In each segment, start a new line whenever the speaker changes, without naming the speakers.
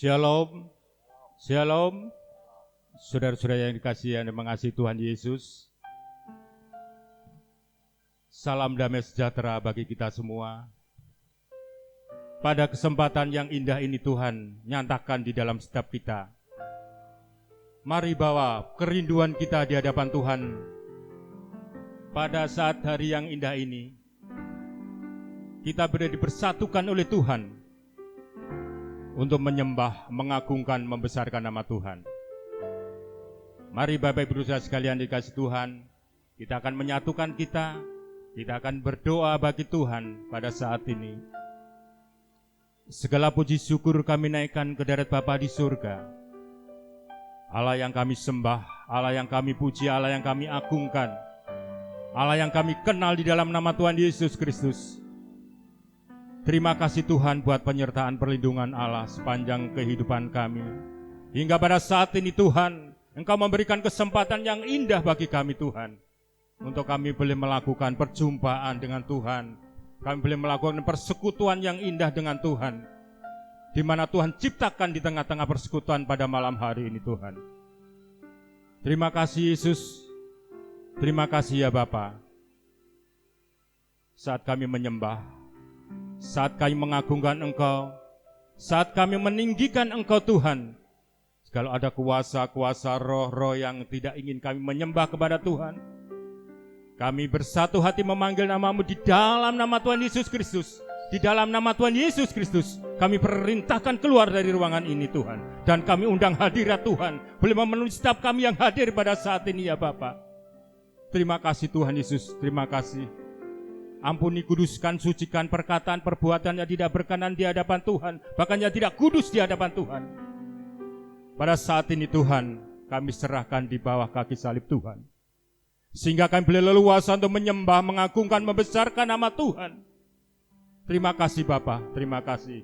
Shalom, Shalom, saudara-saudara yang dikasihi dan mengasihi Tuhan Yesus. Salam damai sejahtera bagi kita semua. Pada kesempatan yang indah ini Tuhan nyatakan di dalam setiap kita. Mari bawa kerinduan kita di hadapan Tuhan. Pada saat hari yang indah ini, kita berada dipersatukan oleh Tuhan untuk menyembah, mengagungkan, membesarkan nama Tuhan. Mari Bapak Ibu saudara sekalian dikasih Tuhan, kita akan menyatukan kita akan berdoa bagi Tuhan pada saat ini. Segala puji syukur kami naikkan ke hadirat Bapa di surga. Allah yang kami sembah, Allah yang kami puji, Allah yang kami agungkan, Allah yang kami kenal di dalam nama Tuhan Yesus Kristus. Terima kasih Tuhan buat penyertaan perlindungan Allah sepanjang kehidupan kami. Hingga pada saat ini Tuhan, Engkau memberikan kesempatan yang indah bagi kami Tuhan. Untuk kami boleh melakukan perjumpaan dengan Tuhan. Kami boleh melakukan persekutuan yang indah dengan Tuhan. Di mana Tuhan ciptakan di tengah-tengah persekutuan pada malam hari ini Tuhan. Terima kasih Yesus. Terima kasih ya Bapa. Saat kami menyembah, saat kami mengagungkan Engkau, saat kami meninggikan Engkau Tuhan, kalau ada kuasa-kuasa roh-roh yang tidak ingin kami menyembah kepada Tuhan, kami bersatu hati memanggil namamu di dalam nama Tuhan Yesus Kristus. Di dalam nama Tuhan Yesus Kristus, kami perintahkan keluar dari ruangan ini Tuhan. Dan kami undang hadirat Tuhan, boleh memenuhi setiap kami yang hadir pada saat ini ya Bapa. Terima kasih Tuhan Yesus, terima kasih. Ampuni, kuduskan, sucikan perkataan, perbuatan yang tidak berkenan di hadapan Tuhan, bahkan yang tidak kudus di hadapan Tuhan. Pada saat ini Tuhan, kami serahkan di bawah kaki salib Tuhan. Sehingga kami boleh leluasa untuk menyembah, mengagungkan, membesarkan nama Tuhan. Terima kasih Bapa, terima kasih.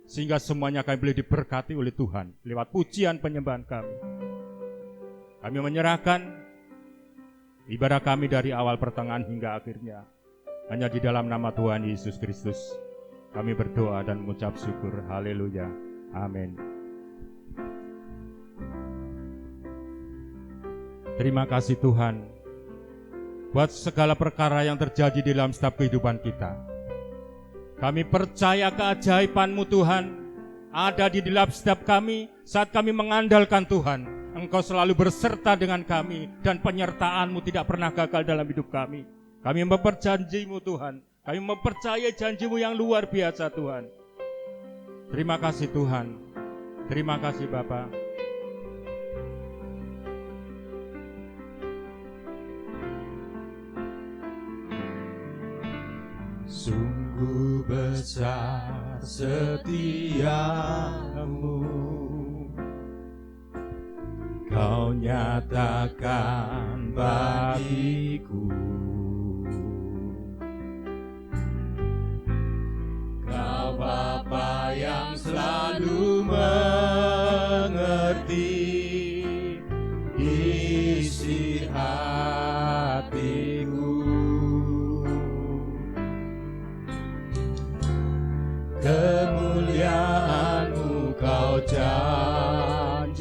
Sehingga semuanya kami boleh diberkati oleh Tuhan, lewat pujian penyembahan kami. Kami menyerahkan ibadah kami dari awal pertengahan hingga akhirnya. Hanya di dalam nama Tuhan Yesus Kristus kami berdoa dan mengucap syukur. Haleluya. Amin. Terima kasih Tuhan buat segala perkara yang terjadi di dalam setiap kehidupan kita. Kami percaya keajaiban-Mu Tuhan ada di dalam setiap kami saat kami mengandalkan Tuhan. Engkau selalu berserta dengan kami dan penyertaan-Mu tidak pernah gagal dalam hidup kami. Kami memperjanji-Mu Tuhan. Kami mempercayai janji-Mu yang luar biasa Tuhan. Terima kasih Tuhan. Terima kasih Bapa.
Sungguh besar setiamu, Kau nyatakan bagiku. Kau Bapa yang selalu mengerti isi hatiku. Kemuliaan-Mu Kau janjikan,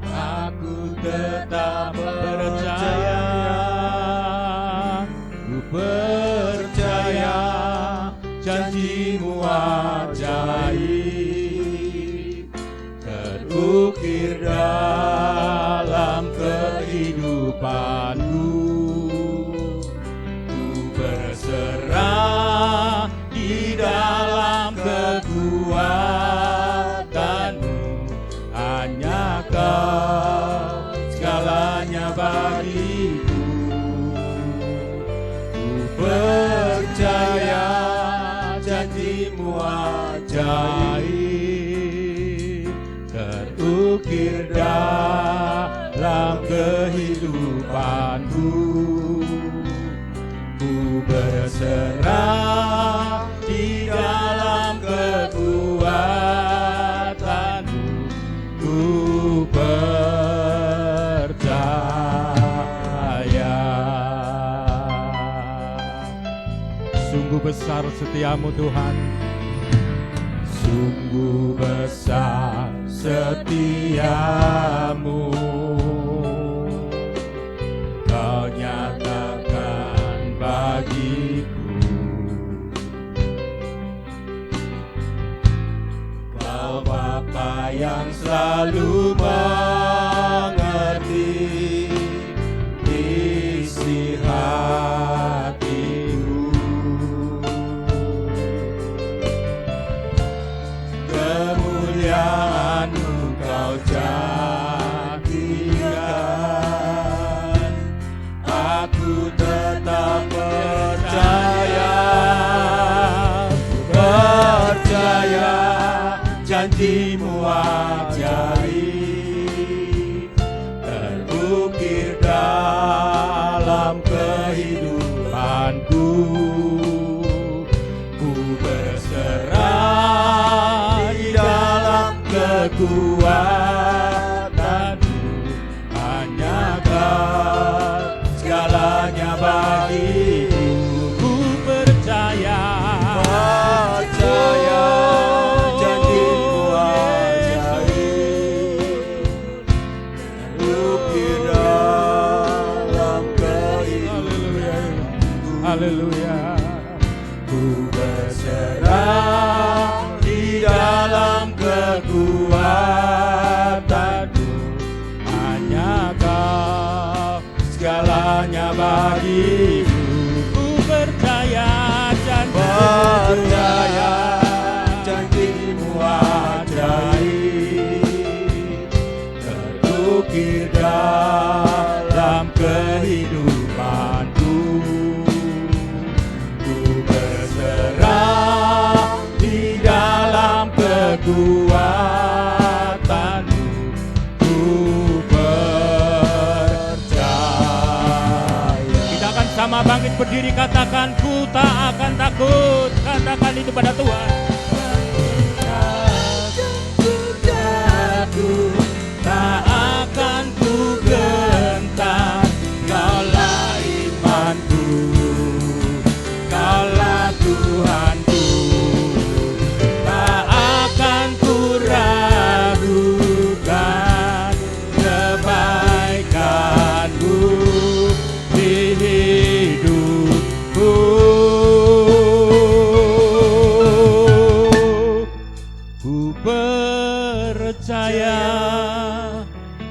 aku tetap percaya. Ku percaya janji-Mu ajaib, terukir dalam kehidupanku. Ku berserah di dalam kekuatan-Mu, hanya Kau segalanya bagiku. Ku percaya janji-Mu ajaib, terukir dalam kehidupanku. Ku berserah di dalam kekuatan-Mu. Ku percaya.
Sungguh besar setiamu Tuhan.
sungguh besar setiamu, Kau nyatakan bagiku, Kau Bapa yang selalu mengerti isi hatiku. Kemuliaan-Mu Kau jadikan, aku tetap percaya janji-Mu ajaib, terukir dalam kehidupanku. Ku berserah di dalam kekuatan-Mu, hanya Kau segalanya bagiku. Ku percaya janji-Mu ajaib, terukir dalam kehidupanku.
Haleluya.
Ku berserah di dalam kekuatan-Mu, hanya Kau segalanya bagiku.
Ku percaya
janji-Mu ajaib, terukir dalam kehidupanku. Ku berserah di dalam kekuatan-Mu, ku percaya.
Kita akan sama bangkit berdiri, katakan ku tak akan takut. Katakan itu pada Tuhan.
Tak akan ku gentar, Kaulah imanku, Kaulah Tuhanku. Tak akan ku ragukan kebaikan-Mu di hidupku. Ku percaya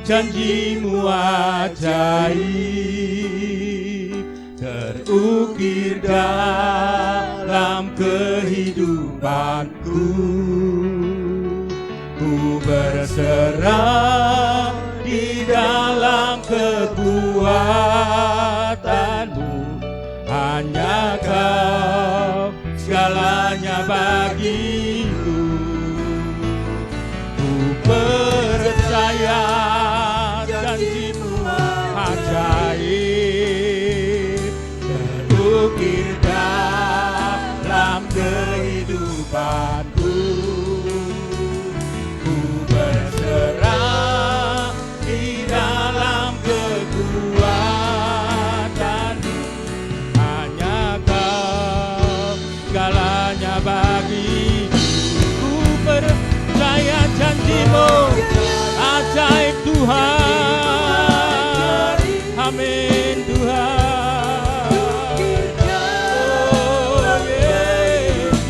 janji-Mu ajaib, terukir dalam kehidupanku. Ku berserah di dalam kekuatan-Mu, hanya Kau segalanya bagiku. Ku percaya janji-Mu ajaib, terukir dalam kehidupanku. Ku berserah di dalam kekuatan-Mu, hanya Kau segalanya bagiku. Ku percaya janji-Mu ajaib Tuhan. Amin Tuhan. Oh Yesus.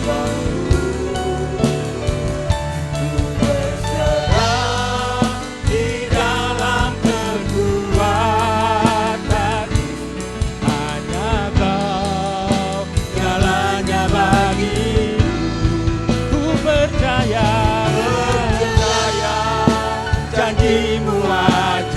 Ku berserah di dalam kekuatan-Mu, hanya Kau segalanya bagiku. Ku percaya janji-Mu ajaib,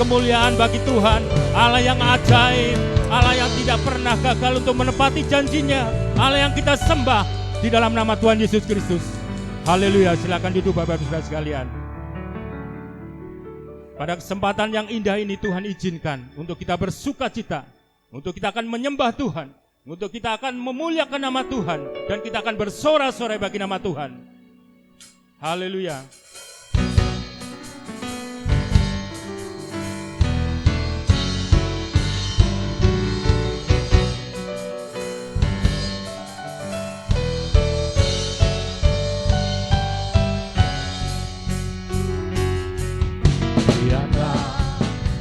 kemuliaan bagi Tuhan, Allah yang ajaib, Allah yang tidak pernah gagal untuk menepati janjinya, Allah yang kita sembah di dalam nama Tuhan Yesus Kristus. Haleluya, silakan duduk Bapak Ibu Saudara sekalian. Pada kesempatan yang indah ini Tuhan izinkan untuk kita bersuka cita, untuk kita akan menyembah Tuhan, untuk kita akan memuliakan nama Tuhan, dan kita akan bersorak-sorai bagi nama Tuhan. Haleluya.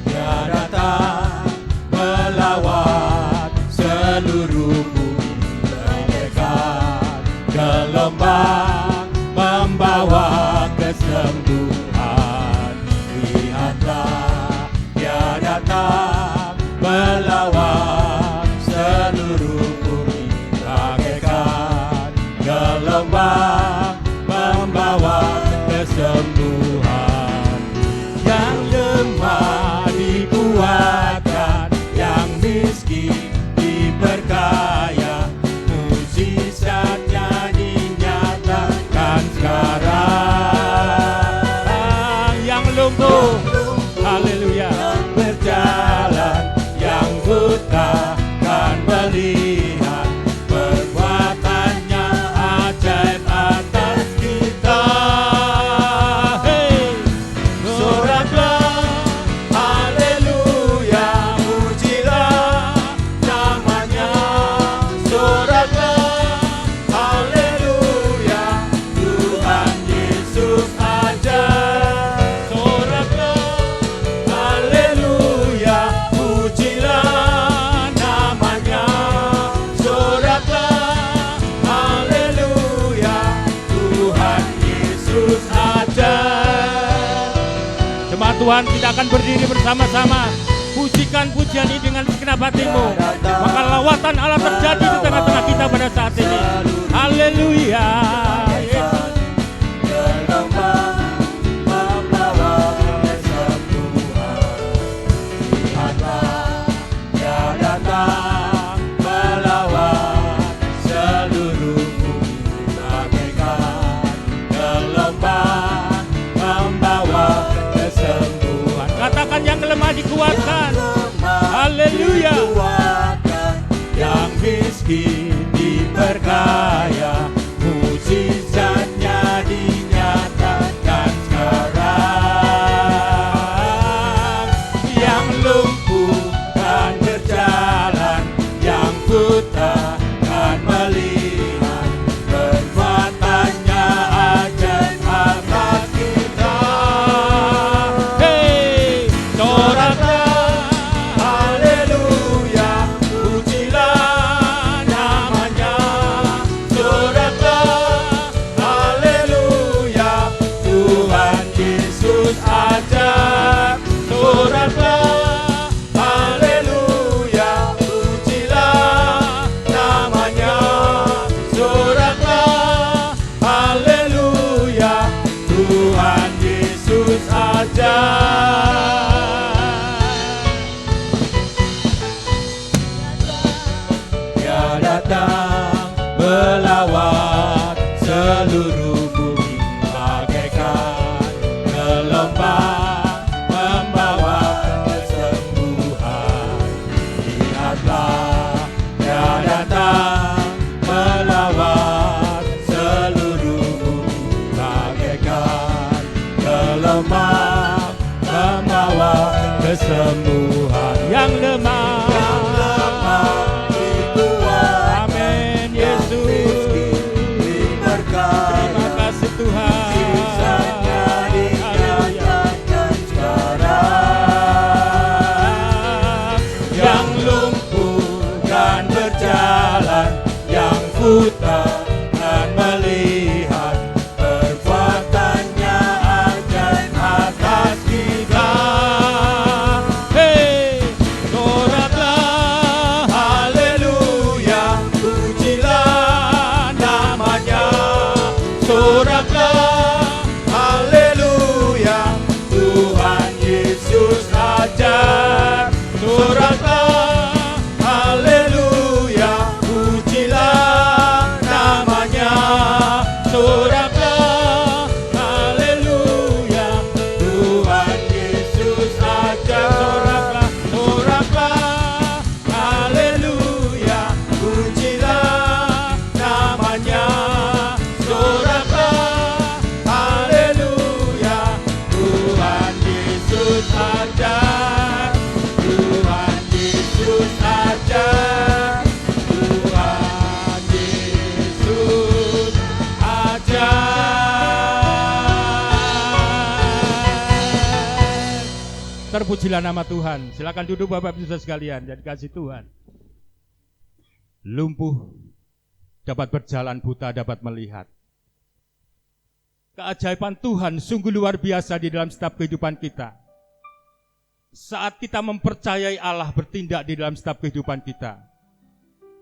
Dia datang melawat seluruh bumi bagaikan gelombang membawa kesembuhan. Lihatlah, dia datang melawat seluruh bumi bagaikan gelombang membawa kesembuhan. Yang lemah dikuatkan, yang miskin diperkaya, mujizatnya dinyatakan sekarang. Yang lumpuh, haleluya, berjalan, yang buta kan melihat, perbuatannya ajaib atas kita. Hey, soraklah, haleluya, pujilah namanya. Soraklah, haleluya, Tuhan Yesus ajaib. Soraklah, haleluya, pujilah namanya. Soraklah, haleluya, Tuhan Yesus ajaib.
Jemaat Tuhan, kita akan berdiri bersama-sama. Pujikan pujian ini dengan segenap hatimu. Maka lawatan Allah terjadi di tengah-tengah kita pada saat ini. Haleluya.
Gelombang membawa kesembuhan. Lihatlah, dia datang melawat seluruh bumi bagaikan gelombang membawa kesembuhan.
Katakan yang lemah dikuatkan. Haleluya.
Dikuatkan, yang miskin diperkaya, mujizatnya dinyatakan sekarang. Yang lumpuh kan berjalan, yang buta kan melihat, perbuatannya ajaib atas kita. Hey, soraklah, haleluya, pujilah namanya. Soraklah,
Terpujilah nama Tuhan. Silakan duduk Bapak Ibu Saudara sekalian, jadi kasih Tuhan. Lumpuh dapat berjalan, buta dapat melihat. Keajaiban Tuhan sungguh luar biasa di dalam setiap kehidupan kita. Saat kita mempercayai Allah bertindak di dalam setiap kehidupan kita,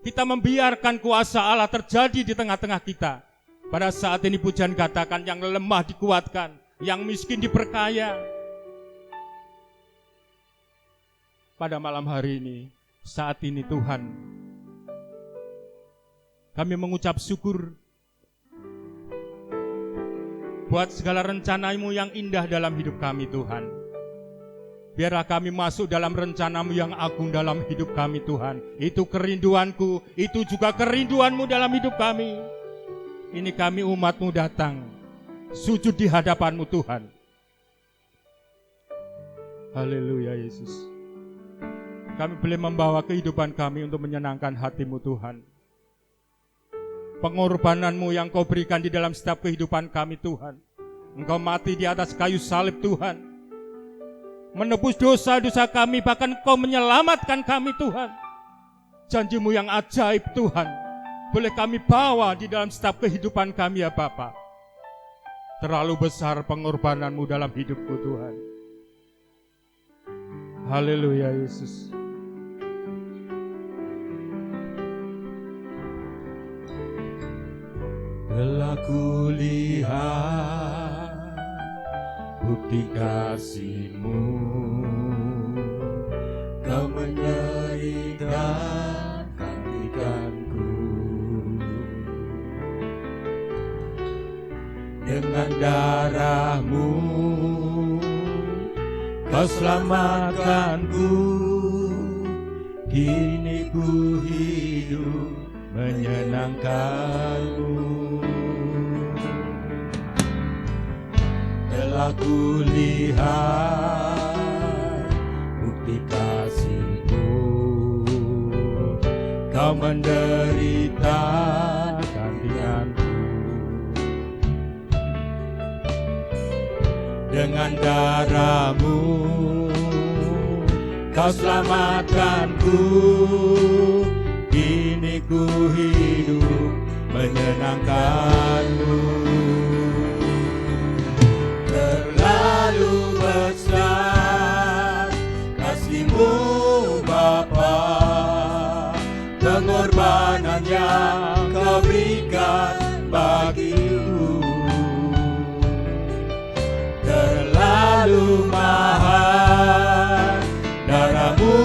kita membiarkan kuasa Allah terjadi di tengah-tengah kita. Pada saat ini pujian katakan, yang lemah dikuatkan, yang miskin diperkaya. Pada malam hari ini, saat ini Tuhan, kami mengucap syukur buat segala rencana-Mu yang indah dalam hidup kami Tuhan. Biarlah kami masuk dalam rencana-Mu yang agung dalam hidup kami Tuhan. Itu kerinduanku, itu juga kerinduan-Mu dalam hidup kami. Ini kami umat-Mu datang, sujud di hadapan-Mu Tuhan. Haleluya Yesus. Kami boleh membawa kehidupan kami untuk menyenangkan hati-Mu Tuhan. Pengorbanan-Mu yang Kau berikan di dalam setiap kehidupan kami Tuhan. Engkau mati di atas kayu salib Tuhan, menebus dosa-dosa kami, bahkan Kau menyelamatkan kami Tuhan. Janji-Mu yang ajaib Tuhan, boleh kami bawa di dalam setiap kehidupan kami ya Bapa. Terlalu besar pengorbanan-Mu dalam hidupku Tuhan. Haleluya Yesus.
Telah kulihat bukti kasih-Mu, Kau menyeritakan gantikanku. Dengan darah-Mu Kau selamatkanku. Kini ku hidup menyenangkan-Mu. Telah kulihat bukti kasih-Mu, Kau menderita gantianku. Dengan darah-Mu Kau selamatkanku. Kini ku hidup menyenangkan-Mu. Terlalu besar kasih-Mu Bapa, pengorbanan yang Kau berikan bagiku. Terlalu mahal darah-Mu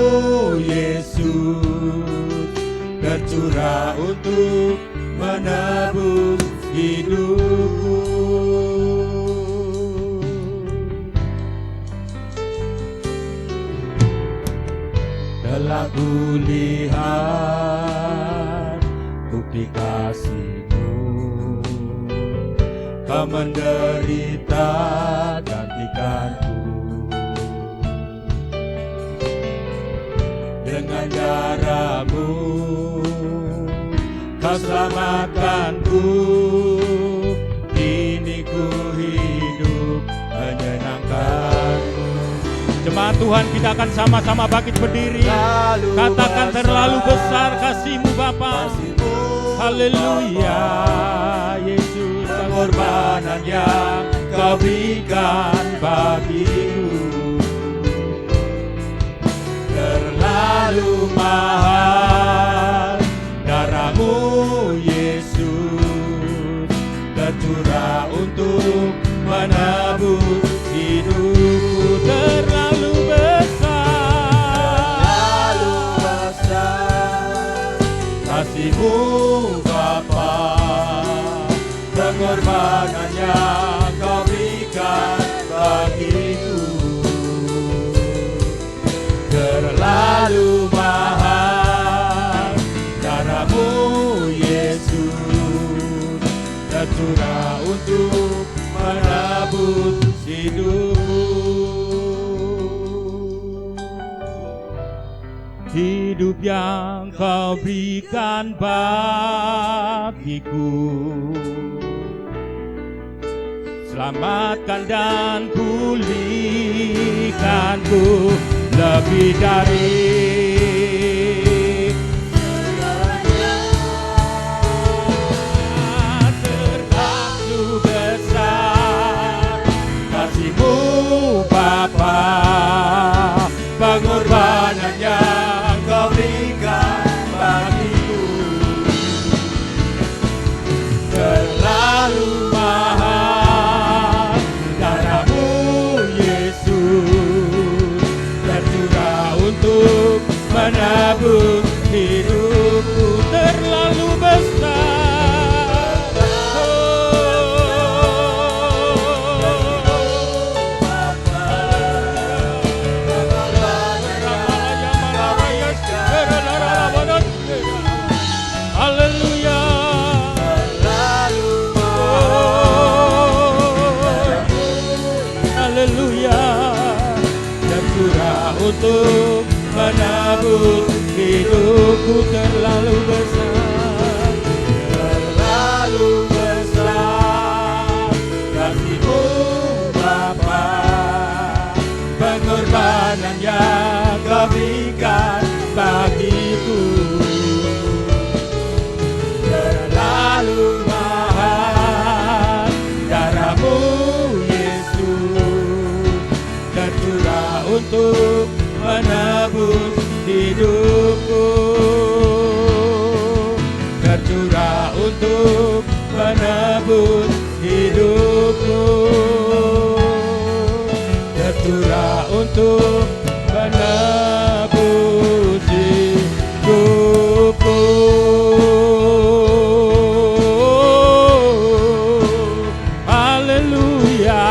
Yesus, tercurah untuk menebus hidupku. Telah kulihat bukti kasih-Mu, Kau menderita gantikanku. Dengan darah-Mu Kau selamatkanku. Kini ku hidup menyenangkan-Mu.
Jemaat Tuhan, kita akan sama-sama bangkit berdiri. Katakan, terlalu besar kasih-Mu Bapa. Haleluya Yesus,
pengorbanan yang Kau berikan bagiku. Terlalu mahal darah-Mu Yesus, tercurah untuk menebus hidupku.
terlalu
besar kasih-Mu Bapa, pengorbanan yang Kau berikan bagiku. Terlalu mahal darah-Mu Yesus, tercurah untuk menebus hidupku.
hidup yang Kau berikan bagiku. Selamatkan dan pulihkanku lebih dari terlalu besar kasih-Mu Bapa, pengorbanan yang Kau berikan bagiku terlalu mahal. Darah-Mu Yesus tercurah untuk menebus hidupku terlalu besar. Haleluya. Haleluya. Tercurah untuk menebus hidupku terlalu besar. Terlalu besar kasih-Mu Bapa, pengorbanan yang Kau berikan bagiku terlalu mahal. Darah-Mu Yesus tercurah untuk menebus hidupku, tercurah untuk menebus hidupku, tercurah untuk menebus hidupku. Haleluya.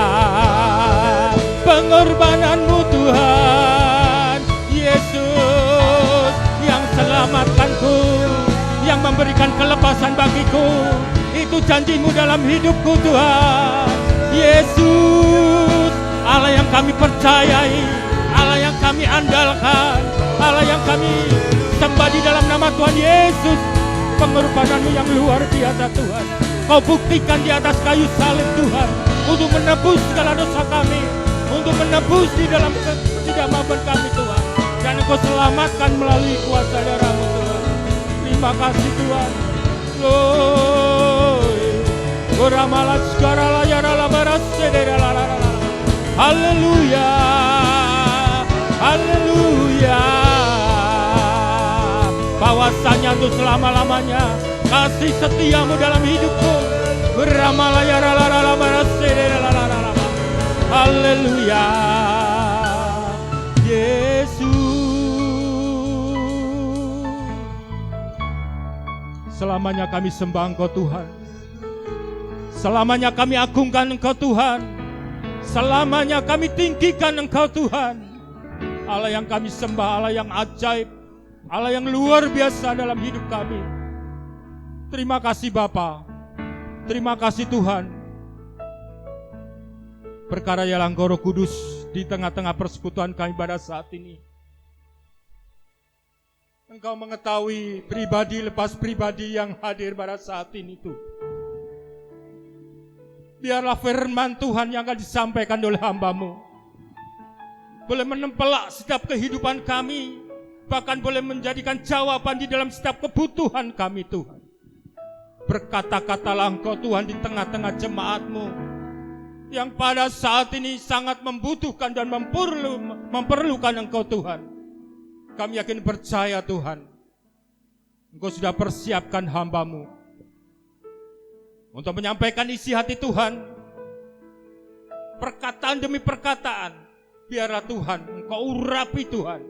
Pengorbanan-Mu Tuhan Yesus yang selamatkanku, yang memberikan kelepasan bagiku, itu janji-Mu dalam hidupku Tuhan Yesus. Allah yang kami percayai, Allah yang kami andalkan, Allah yang kami sembah di dalam nama Tuhan Yesus. Pengorbanan-Mu yang luar biasa Tuhan, Kau buktikan di atas kayu salib Tuhan, untuk menebus segala dosa kami, untuk menebus di dalam ketidakmampuan kami Tuhan, dan Engkau selamatkan melalui kuasa darah-Mu Tuhan. Terima kasih Tuhan. Haleluya. Haleluya. Bahwasanya untuk selama-lamanya kasih setia-Mu dalam hidupku. Haleluya. Yesus, selamanya kami sembah Engkau Tuhan, selamanya kami agungkan Engkau Tuhan, selamanya kami tinggikan Engkau Tuhan. Allah yang kami sembah, Allah yang ajaib, Allah yang luar biasa dalam hidup kami. Terima kasih Bapa, terima kasih Tuhan. Berkaryalah Engkau Roh Kudus di tengah-tengah persekutuan kami pada saat ini. Engkau mengetahui pribadi lepas pribadi yang hadir pada saat ini Tuhan. Biarlah firman Tuhan yang akan disampaikan oleh hamba-Mu boleh menempelak setiap kehidupan kami, bahkan boleh menjadikan jawaban di dalam setiap kebutuhan kami Tuhan. Berkata-katalah Engkau Tuhan di tengah-tengah jemaat-Mu yang pada saat ini sangat membutuhkan dan memerlukan Engkau Tuhan. Kami yakin percaya Tuhan, Engkau sudah persiapkan hamba-Mu untuk menyampaikan isi hati Tuhan. Perkataan demi perkataan, biarlah Tuhan Engkau urapi Tuhan,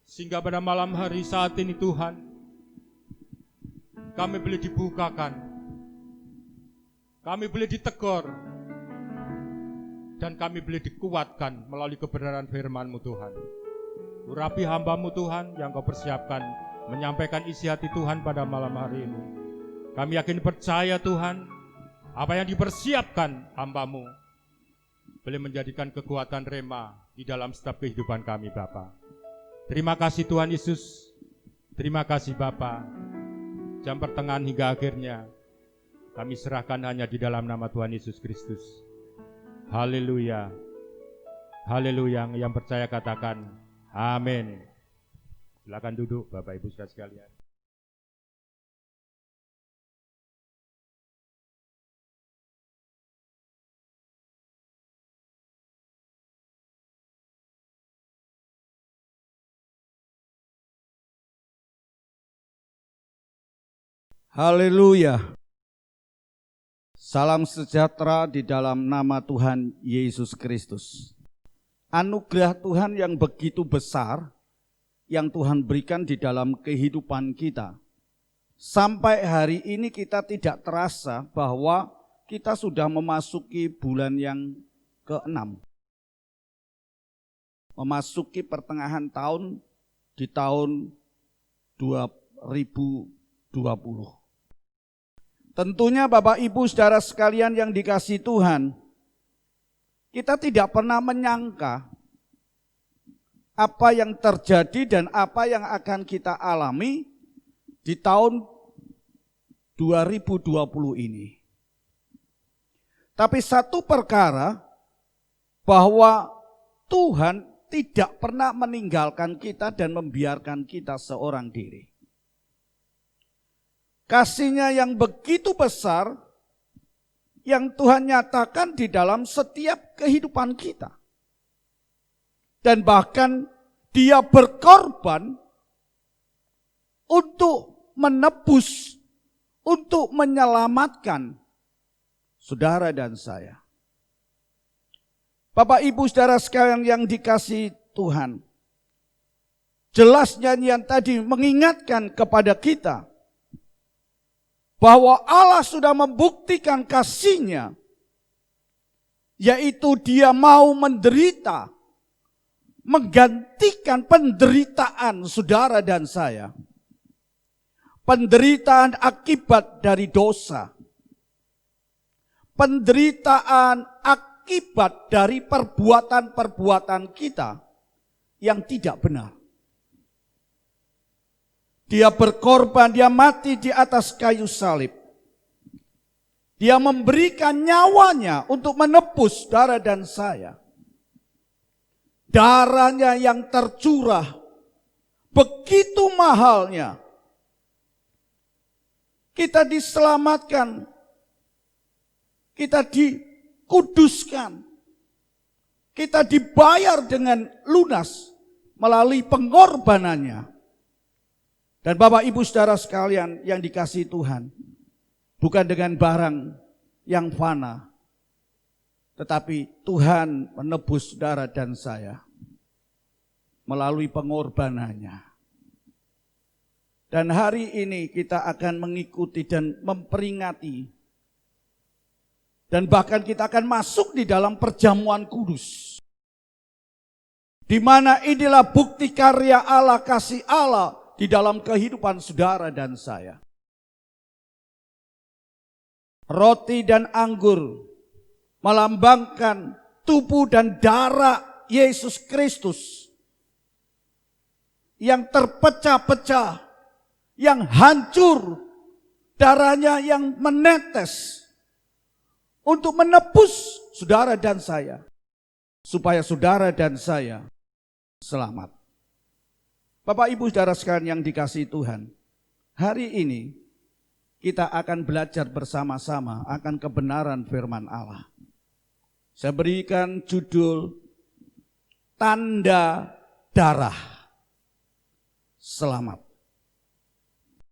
sehingga pada malam hari saat ini Tuhan, kami boleh dibukakan, kami boleh ditegur, dan kami boleh dikuatkan melalui kebenaran firman-Mu Tuhan. Urapi hamba-Mu Tuhan yang Kau persiapkan menyampaikan isi hati Tuhan pada malam hari ini. Kami yakin percaya Tuhan, apa yang dipersiapkan hamba-Mu boleh menjadikan kekuatan rema di dalam setiap kehidupan kami Bapa. Terima kasih Tuhan Yesus, terima kasih Bapa. Jam pertengahan hingga akhirnya kami serahkan hanya di dalam nama Tuhan Yesus Kristus. Haleluya. Haleluya. Yang percaya katakan amin. Silakan duduk Bapak Ibu Saudara sekalian.
Haleluya. Salam sejahtera di dalam nama Tuhan Yesus Kristus. Anugerah Tuhan yang begitu besar yang Tuhan berikan di dalam kehidupan kita. Sampai hari ini kita tidak terasa bahwa kita sudah memasuki bulan yang ke-6. Memasuki pertengahan tahun di tahun 2020. Tentunya Bapak Ibu Saudara sekalian yang dikasihi Tuhan, kita tidak pernah menyangka apa yang terjadi dan apa yang akan kita alami di tahun 2020 ini. Tapi satu perkara, bahwa Tuhan tidak pernah meninggalkan kita dan membiarkan kita seorang diri. Kasih-Nya yang begitu besar yang Tuhan nyatakan di dalam setiap kehidupan kita. Dan bahkan Dia berkorban untuk menebus, untuk menyelamatkan saudara dan saya. Bapak Ibu Saudara sekalian yang dikasihi Tuhan, jelas nyanyian tadi mengingatkan kepada kita bahwa Allah sudah membuktikan kasih-Nya, yaitu Dia mau menderita, menggantikan penderitaan saudara dan saya. Penderitaan akibat dari dosa. Penderitaan akibat dari perbuatan-perbuatan kita yang tidak benar. Dia berkorban, Dia mati di atas kayu salib. Dia memberikan nyawanya untuk menebus saudara dan saya. Darahnya yang tercurah, begitu mahalnya. Kita diselamatkan, kita dikuduskan, kita dibayar dengan lunas melalui pengorbanannya. Dan Bapak Ibu Saudara sekalian yang dikasihi Tuhan, bukan dengan barang yang fana, tetapi Tuhan menebus saudara dan saya melalui pengorbanannya. Dan hari ini kita akan mengikuti dan memperingati, dan bahkan kita akan masuk di dalam perjamuan kudus, di mana inilah bukti karya Allah, kasih Allah di dalam kehidupan saudara dan saya. Roti dan anggur melambangkan tubuh dan darah Yesus Kristus yang terpecah-pecah, yang hancur, darahnya yang menetes untuk menebus saudara dan saya, supaya saudara dan saya selamat. Bapak Ibu Saudara sekalian yang dikasihi Tuhan, hari ini kita akan belajar bersama-sama akan kebenaran firman Allah. Saya berikan judul Tanda Darah Selamat.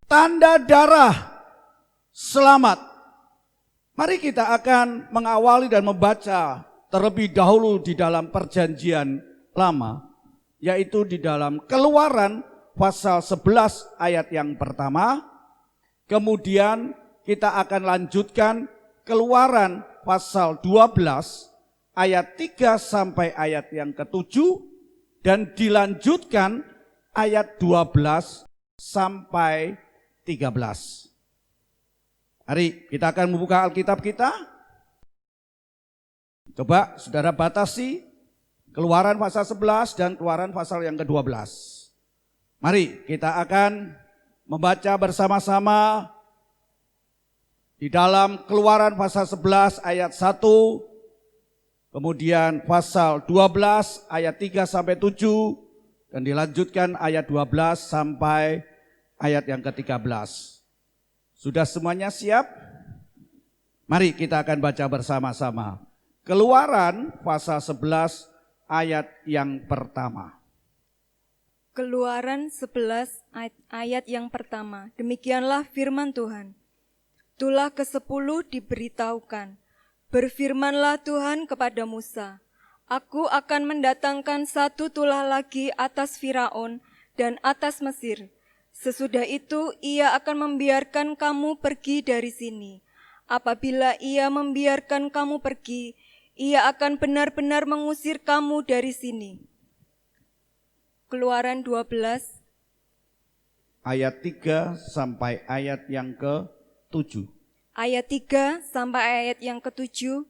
Tanda darah selamat. Mari kita akan mengawali dan membaca terlebih dahulu di dalam perjanjian lama, yaitu di dalam Keluaran pasal 11 ayat yang pertama. Kemudian kita akan lanjutkan Keluaran pasal 12 ayat 3 sampai ayat yang ke-7. Dan dilanjutkan ayat 12 sampai 13. Mari kita akan membuka Alkitab kita. Coba saudara batasi Keluaran pasal 11 dan Keluaran pasal yang ke-12. Mari kita akan membaca bersama-sama Di dalam Keluaran pasal 11 ayat 1, kemudian pasal 12 ayat 3 sampai 7, dan dilanjutkan ayat 12 sampai ayat yang ke-13. Sudah semuanya siap? Mari kita akan baca bersama-sama. Keluaran pasal 11 ayat yang pertama.
Keluaran 11 ayat yang pertama. Demikianlah firman Tuhan. Tulah ke-10 diberitahukan. Berfirmanlah Tuhan kepada Musa, Aku akan mendatangkan 1 tulah lagi atas Firaun dan atas Mesir. Sesudah itu ia akan membiarkan kamu pergi dari sini. Apabila ia membiarkan kamu pergi, ia akan benar-benar mengusir kamu dari sini. Keluaran 12
Ayat 3 sampai ayat yang ke-7.
Ayat 3 sampai ayat yang ke-7.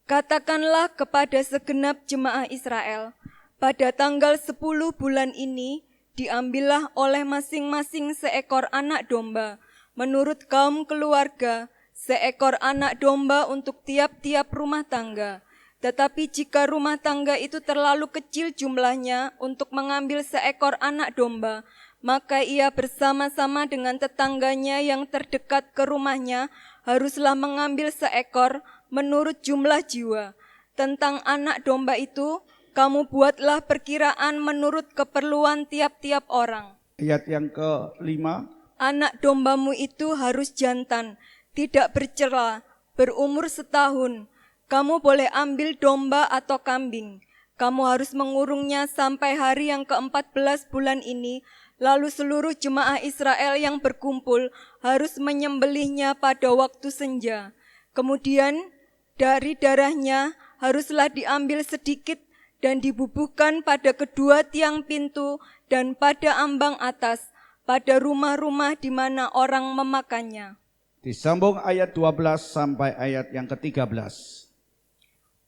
Katakanlah kepada segenap jemaah Israel, pada tanggal 10 bulan ini, diambillah oleh masing-masing seekor anak domba, menurut kaum keluarga, seekor anak domba untuk tiap-tiap rumah tangga. Tetapi jika rumah tangga itu terlalu kecil jumlahnya untuk mengambil seekor anak domba, maka ia bersama-sama dengan tetangganya yang terdekat ke rumahnya haruslah mengambil seekor menurut jumlah jiwa. Tentang anak domba itu, kamu buatlah perkiraan menurut keperluan tiap-tiap orang.
Ayat yang ke-5.
Anak dombamu itu harus jantan, tidak bercela, berumur 1 tahun. Kamu boleh ambil domba atau kambing. Kamu harus mengurungnya sampai hari yang ke-14 bulan ini. Lalu seluruh jemaah Israel yang berkumpul harus menyembelihnya pada waktu senja. Kemudian dari darahnya haruslah diambil sedikit dan dibubuhkan pada kedua tiang pintu dan pada ambang atas, pada rumah-rumah di mana orang memakannya.
Disambung ayat 12 sampai ayat yang ke-13.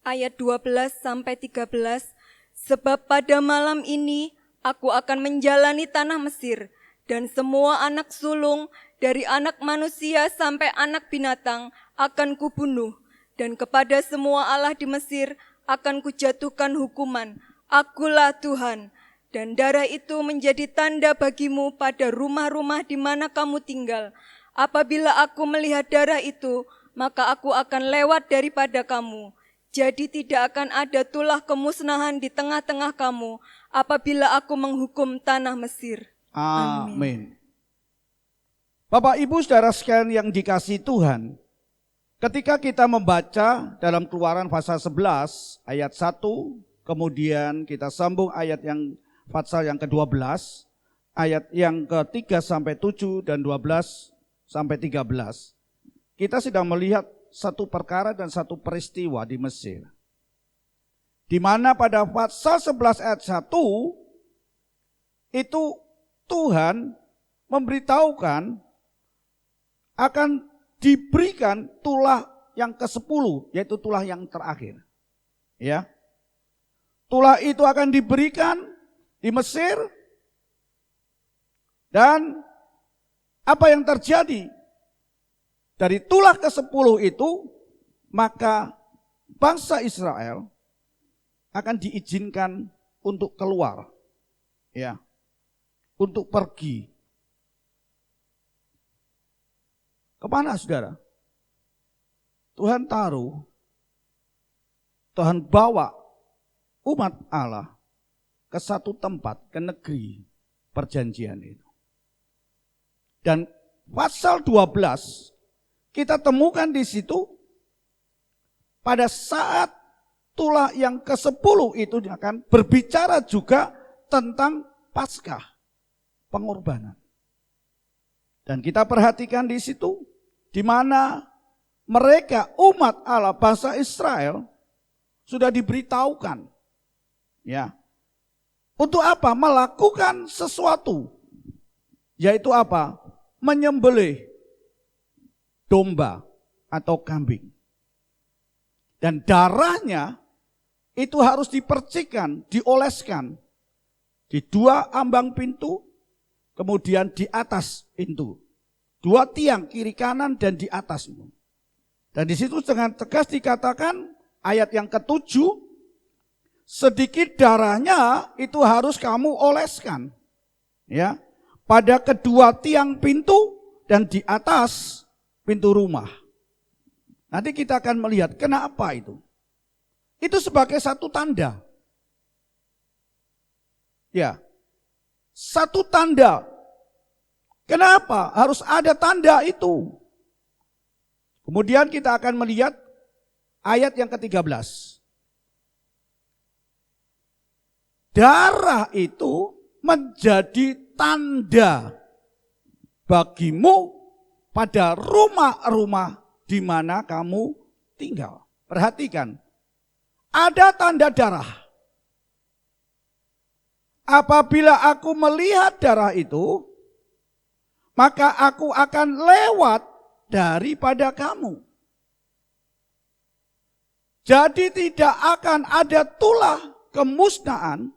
Ayat 12 sampai 13. Sebab pada malam ini aku akan menjalani tanah Mesir, dan semua anak sulung dari anak manusia sampai anak binatang akan kubunuh, dan kepada semua allah di Mesir akan kujatuhkan hukuman. Akulah Tuhan, dan darah itu menjadi tanda bagimu pada rumah-rumah di mana kamu tinggal. Apabila aku melihat darah itu, maka aku akan lewat daripada kamu. Jadi tidak akan ada tulah kemusnahan di tengah-tengah kamu apabila aku menghukum tanah Mesir.
Amin. Bapak Ibu saudara sekalian yang dikasihi Tuhan, ketika kita membaca dalam Keluaran pasal 11 ayat 1, kemudian kita sambung ayat yang pasal yang ke-12, ayat yang ke-3 sampai 7 dan 12 sampai 13. Kita sedang melihat satu perkara dan satu peristiwa di Mesir. Di mana pada pasal 11 ayat 1 itu Tuhan memberitahukan akan diberikan tulah yang ke-10, yaitu tulah yang terakhir. Ya. Tulah itu akan diberikan di Mesir, dan apa yang terjadi? Dari tulah ke-10 itu, maka bangsa Israel akan diizinkan untuk keluar, ya, untuk pergi. Kemana saudara? Tuhan taruh, Tuhan bawa umat Allah ke satu tempat, ke negeri perjanjian itu. Dan pasal 12 kita temukan di situ pada saat tulah yang ke-10 itu akan berbicara juga tentang Paskah, pengorbanan. Dan kita perhatikan di situ di mana mereka umat Allah bangsa Israel sudah diberitahukan, ya, untuk apa? Melakukan sesuatu, yaitu apa? Menyembelih domba atau kambing. Dan darahnya itu harus dipercikan, dioleskan di 2 ambang pintu, kemudian di atas pintu. Dua tiang kiri kanan dan di atas itu. Dan di situ dengan tegas dikatakan ayat yang ke-7, sedikit darahnya itu harus kamu oleskan. Ya, pada kedua tiang pintu dan di atas pintu rumah. Nanti kita akan melihat kenapa itu. Itu sebagai satu tanda. Ya, satu tanda. Kenapa harus ada tanda itu? Kemudian kita akan melihat ayat yang ke-13. Darah itu menjadi tanda bagimu pada rumah-rumah di mana kamu tinggal. Perhatikan, ada tanda darah. Apabila aku melihat darah itu, maka aku akan lewat daripada kamu. Jadi tidak akan ada tulah kemusnahan,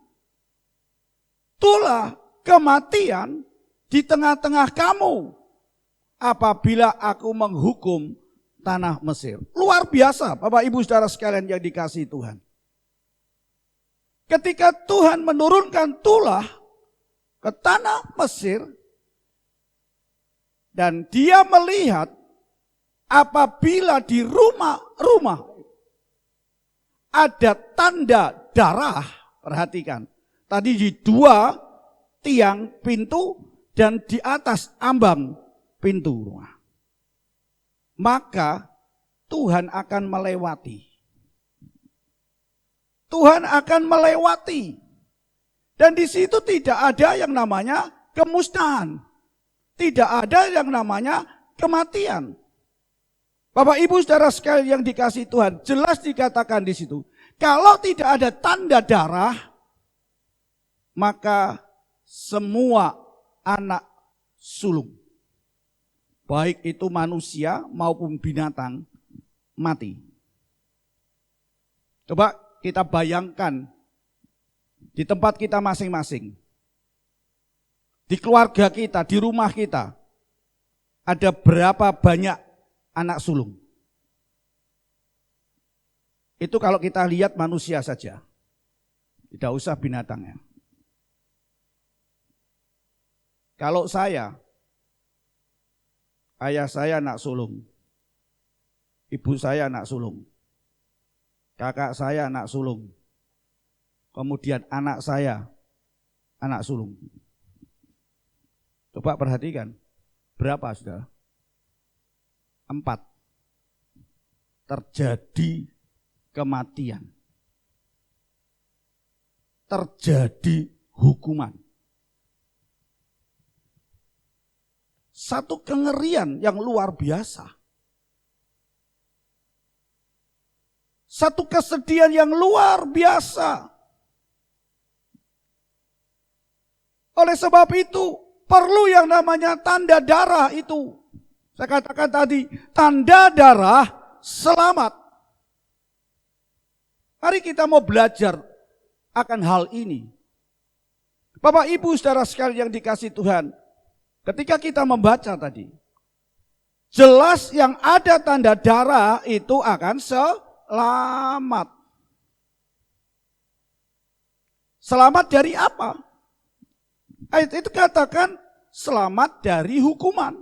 tulah kematian di tengah-tengah kamu apabila aku menghukum tanah Mesir. Luar biasa Bapak Ibu Saudara sekalian yang dikasihi Tuhan. Ketika Tuhan menurunkan tulah ke tanah Mesir, dan dia melihat apabila di rumah-rumah ada tanda darah, perhatikan. Tadi di dua tiang pintu dan di atas ambang pintu rumah. Maka Tuhan akan melewati. Tuhan akan melewati. Dan di situ tidak ada yang namanya kemusnahan. Tidak ada yang namanya kematian. Bapak Ibu Saudara sekalian yang dikasihi Tuhan, jelas dikatakan di situ. Kalau tidak ada tanda darah, maka semua anak sulung, baik itu manusia maupun binatang, mati. Coba kita bayangkan di tempat kita masing-masing. Di keluarga kita, di rumah kita, ada berapa banyak anak sulung? Itu kalau kita lihat manusia saja, tidak usah binatangnya. Kalau saya, ayah saya anak sulung, ibu saya anak sulung, kakak saya anak sulung, kemudian anak saya anak sulung. Coba perhatikan, berapa saudara? 4. Terjadi kematian. Terjadi hukuman. Satu kengerian yang luar biasa. Satu kesedihan yang luar biasa. Oleh sebab itu, perlu yang namanya tanda darah itu. Saya katakan tadi, tanda darah selamat. Mari kita mau belajar akan hal ini. Bapak Ibu Saudara sekalian yang dikasihi Tuhan, ketika kita membaca tadi, jelas yang ada tanda darah itu akan selamat. Selamat dari apa? Ayat itu katakan selamat dari hukuman.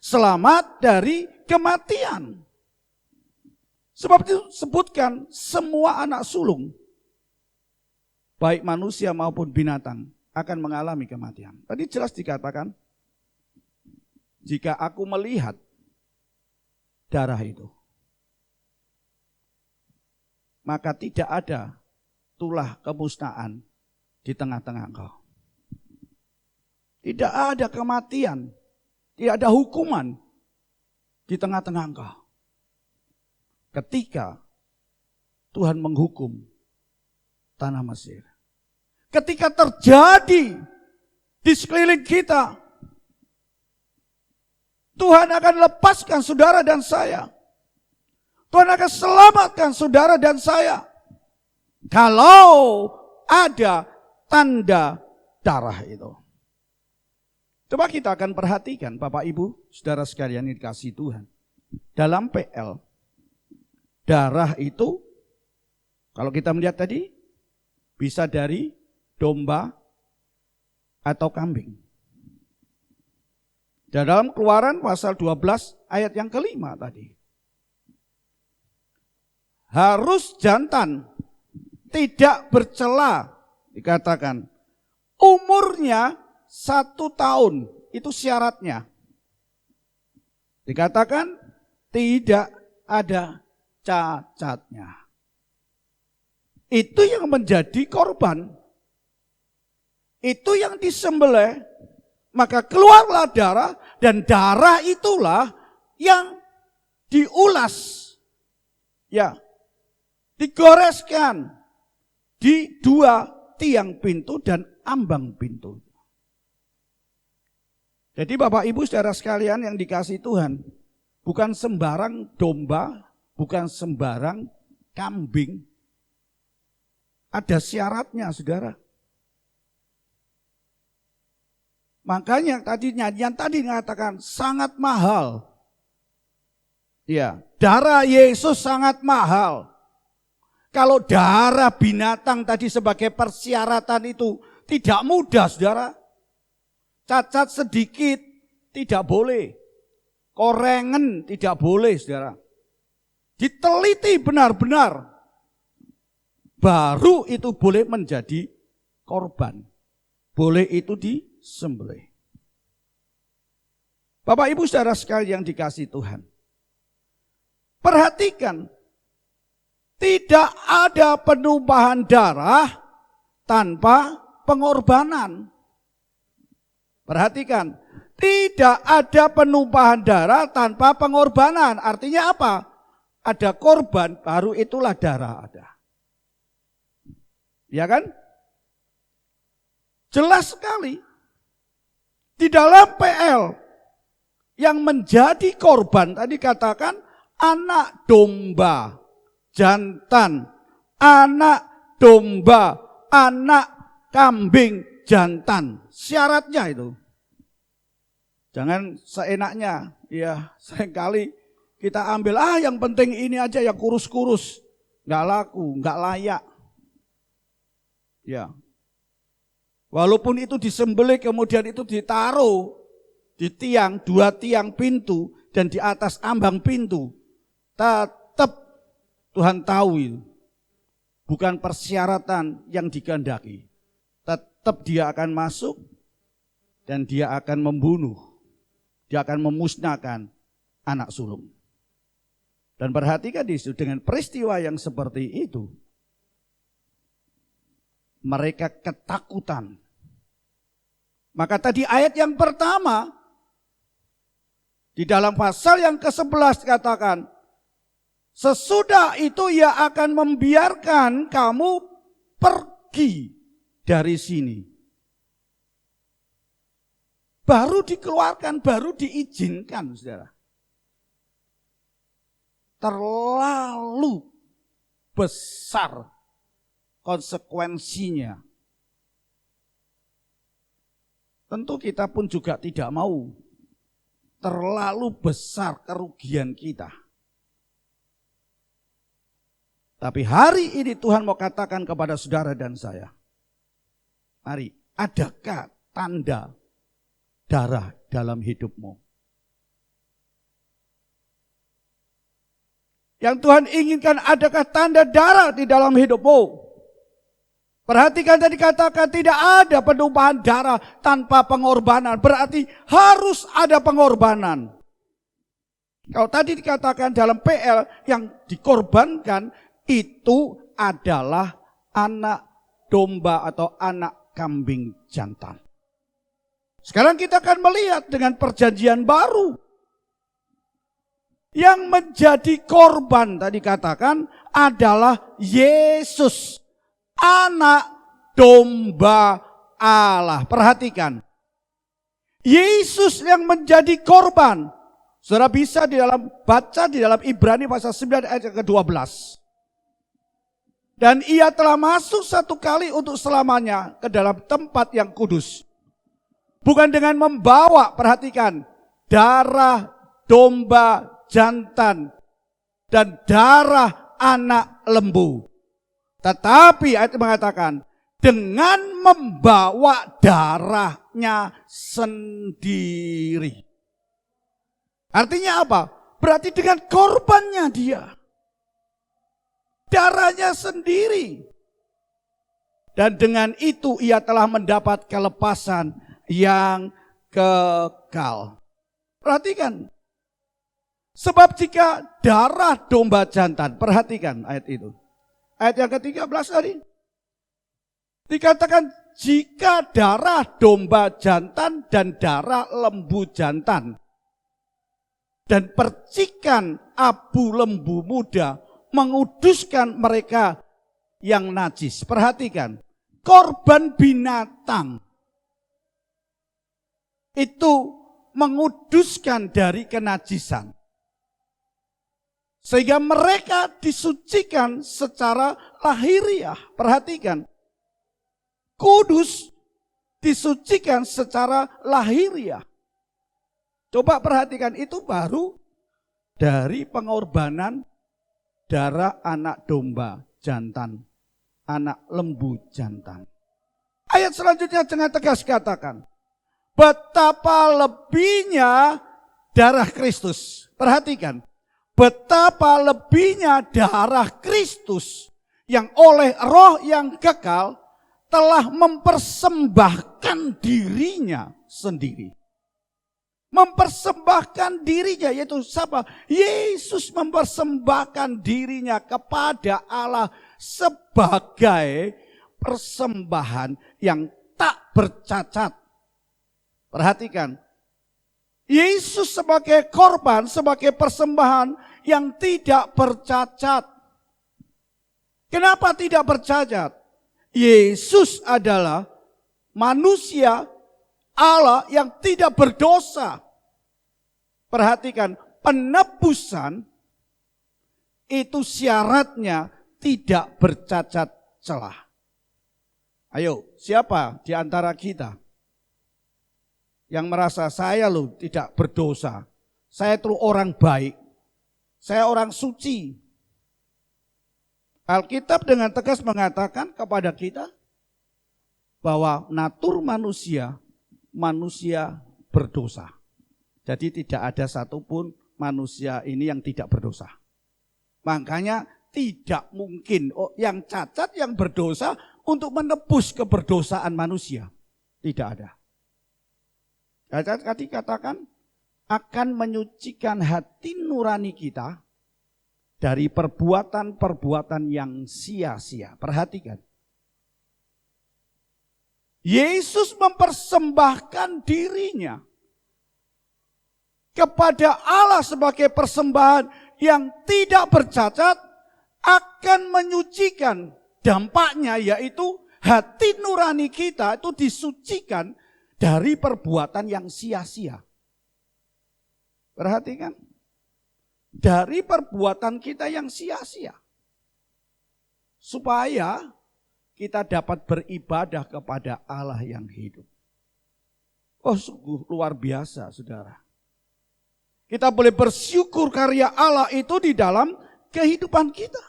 Selamat dari kematian. Sebab itu sebutkan semua anak sulung, baik manusia maupun binatang, akan mengalami kematian. Tadi jelas dikatakan, jika aku melihat darah itu, maka tidak ada tulah kemusnahan di tengah-tengah engkau. Tidak ada kematian, tidak ada hukuman di tengah-tengah engkau. Ketika Tuhan menghukum tanah Mesir. Ketika terjadi di sekeliling kita, Tuhan akan lepaskan saudara dan saya. Tuhan akan selamatkan saudara dan saya. Kalau ada tanda darah itu. Coba kita akan perhatikan Bapak Ibu, saudara sekalian yang dikasihi Tuhan. Dalam PL, darah itu kalau kita melihat tadi bisa dari domba atau kambing. Dan dalam Keluaran pasal 12 ayat yang kelima tadi. Harus jantan, tidak bercela, dikatakan. Umurnya 1 tahun, itu syaratnya. Dikatakan tidak ada cacatnya. Itu yang menjadi korban. Itu yang disembelih. Maka keluarlah darah, dan darah itulah yang diulas. Ya, digoreskan di 2 tiang pintu dan ambang pintu. Jadi Bapak Ibu saudara sekalian yang dikasihi Tuhan, bukan sembarang domba, bukan sembarang kambing. Ada syaratnya saudara. Makanya yang tadi mengatakan sangat mahal. Ya, darah Yesus sangat mahal. Kalau darah binatang tadi sebagai persyaratan itu tidak mudah saudara. Cacat sedikit tidak boleh. Korengan tidak boleh saudara. Diteliti benar-benar. Baru itu boleh menjadi korban. Boleh itu disembelih. Bapak Ibu saudara sekalian yang dikasihi Tuhan. Perhatikan. Tidak ada penumpahan darah tanpa pengorbanan. Perhatikan, tidak ada penumpahan darah tanpa pengorbanan. Artinya apa? Ada korban, baru itulah darah ada. Ya kan? Jelas sekali. Di dalam PL yang menjadi korban tadi katakan anak domba jantan, anak domba, anak kambing jantan. Syaratnya itu. Jangan seenaknya. Ya, seringkali kita ambil, yang penting ini aja yang kurus-kurus. Nggak laku, nggak layak. Ya. Walaupun itu disembelih kemudian itu ditaruh di tiang, 2 tiang pintu dan di atas ambang pintu. Tetap Tuhan tahu itu. Bukan persyaratan yang dikehendaki. Tetap dia akan masuk dan dia akan membunuh. Dia akan memusnahkan anak sulung. Dan perhatikan di situ dengan peristiwa yang seperti itu. Mereka ketakutan. Maka tadi ayat yang pertama di dalam pasal yang ke-11 katakan, sesudah itu ia akan membiarkan kamu pergi dari sini. Baru dikeluarkan, baru diizinkan, saudara. Terlalu besar konsekuensinya. Tentu kita pun juga tidak mau terlalu besar kerugian kita. Tapi hari ini Tuhan mau katakan kepada saudara dan saya. Mari, adakah tanda darah dalam hidupmu? Yang Tuhan inginkan, adakah tanda darah di dalam hidupmu? Perhatikan tadi katakan tidak ada penumpahan darah tanpa pengorbanan. Berarti harus ada pengorbanan. Kalau tadi dikatakan dalam PL yang dikorbankan itu adalah anak domba atau anak kambing jantan. Sekarang kita akan melihat dengan perjanjian baru. Yang menjadi korban tadi katakan adalah Yesus, anak domba Allah. Perhatikan. Yesus yang menjadi korban. Saudara bisa di dalam baca di dalam Ibrani pasal 9 ayat ke-12. Dan ia telah masuk 1 kali untuk selamanya ke dalam tempat yang kudus. Bukan dengan membawa, perhatikan, darah domba jantan dan darah anak lembu. Tetapi ayat mengatakan, dengan membawa darahnya sendiri. Artinya apa? Berarti dengan korbannya dia. Darahnya sendiri. Dan dengan itu ia telah mendapat kelepasan yang kekal. Perhatikan. Sebab jika darah domba jantan, perhatikan ayat itu. Ayat yang ke-13 tadi. Dikatakan jika darah domba jantan dan darah lembu jantan dan percikan abu lembu muda menguduskan mereka yang najis. Perhatikan, korban binatang itu menguduskan dari kenajisan. Sehingga mereka disucikan secara lahiriah. Perhatikan, kudus disucikan secara lahiriah. Coba perhatikan, itu baru dari pengorbanan darah anak domba jantan, anak lembu jantan. Ayat selanjutnya dengan tegas katakan, betapa lebihnya darah Kristus. Perhatikan, betapa lebihnya darah Kristus yang oleh roh yang kekal telah mempersembahkan dirinya sendiri. Mempersembahkan dirinya, yaitu siapa? Yesus mempersembahkan dirinya kepada Allah sebagai persembahan yang tak bercacat. Perhatikan, Yesus sebagai korban, sebagai persembahan yang tidak bercacat. Kenapa tidak bercacat? Yesus adalah manusia Allah yang tidak berdosa. Perhatikan, penebusan itu syaratnya tidak bercacat celah. Ayo, siapa di antara kita yang merasa saya loh tidak berdosa, saya itu orang baik, saya orang suci? Alkitab dengan tegas mengatakan kepada kita bahwa natur manusia berdosa. Jadi tidak ada satupun manusia ini yang tidak berdosa. Makanya tidak mungkin yang cacat, yang berdosa untuk menebus keberdosaan manusia. Tidak ada. Cacat tadi katakan akan menyucikan hati nurani kita dari perbuatan-perbuatan yang sia-sia. Perhatikan. Yesus mempersembahkan dirinya kepada Allah sebagai persembahan yang tidak bercacat, akan menyucikan. Dampaknya yaitu hati nurani kita itu disucikan dari perbuatan yang sia-sia. Perhatikan. Dari perbuatan kita yang sia-sia. Supaya kita dapat beribadah kepada Allah yang hidup. Oh, sungguh luar biasa, saudara. Kita boleh bersyukur karya Allah itu di dalam kehidupan kita.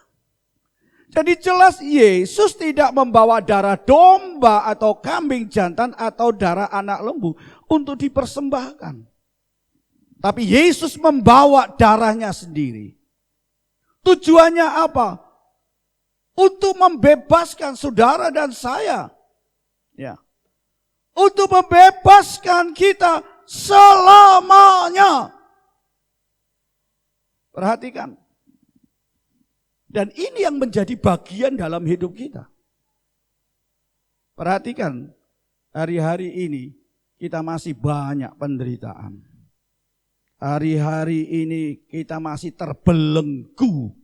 Jadi jelas Yesus tidak membawa darah domba atau kambing jantan atau darah anak lembu untuk dipersembahkan. Tapi Yesus membawa darahnya sendiri. Tujuannya apa? Untuk membebaskan saudara dan saya. Ya. Untuk membebaskan kita selamanya. Perhatikan. Dan ini yang menjadi bagian dalam hidup kita. Perhatikan, hari-hari ini kita masih banyak penderitaan. Hari-hari ini kita masih terbelenggu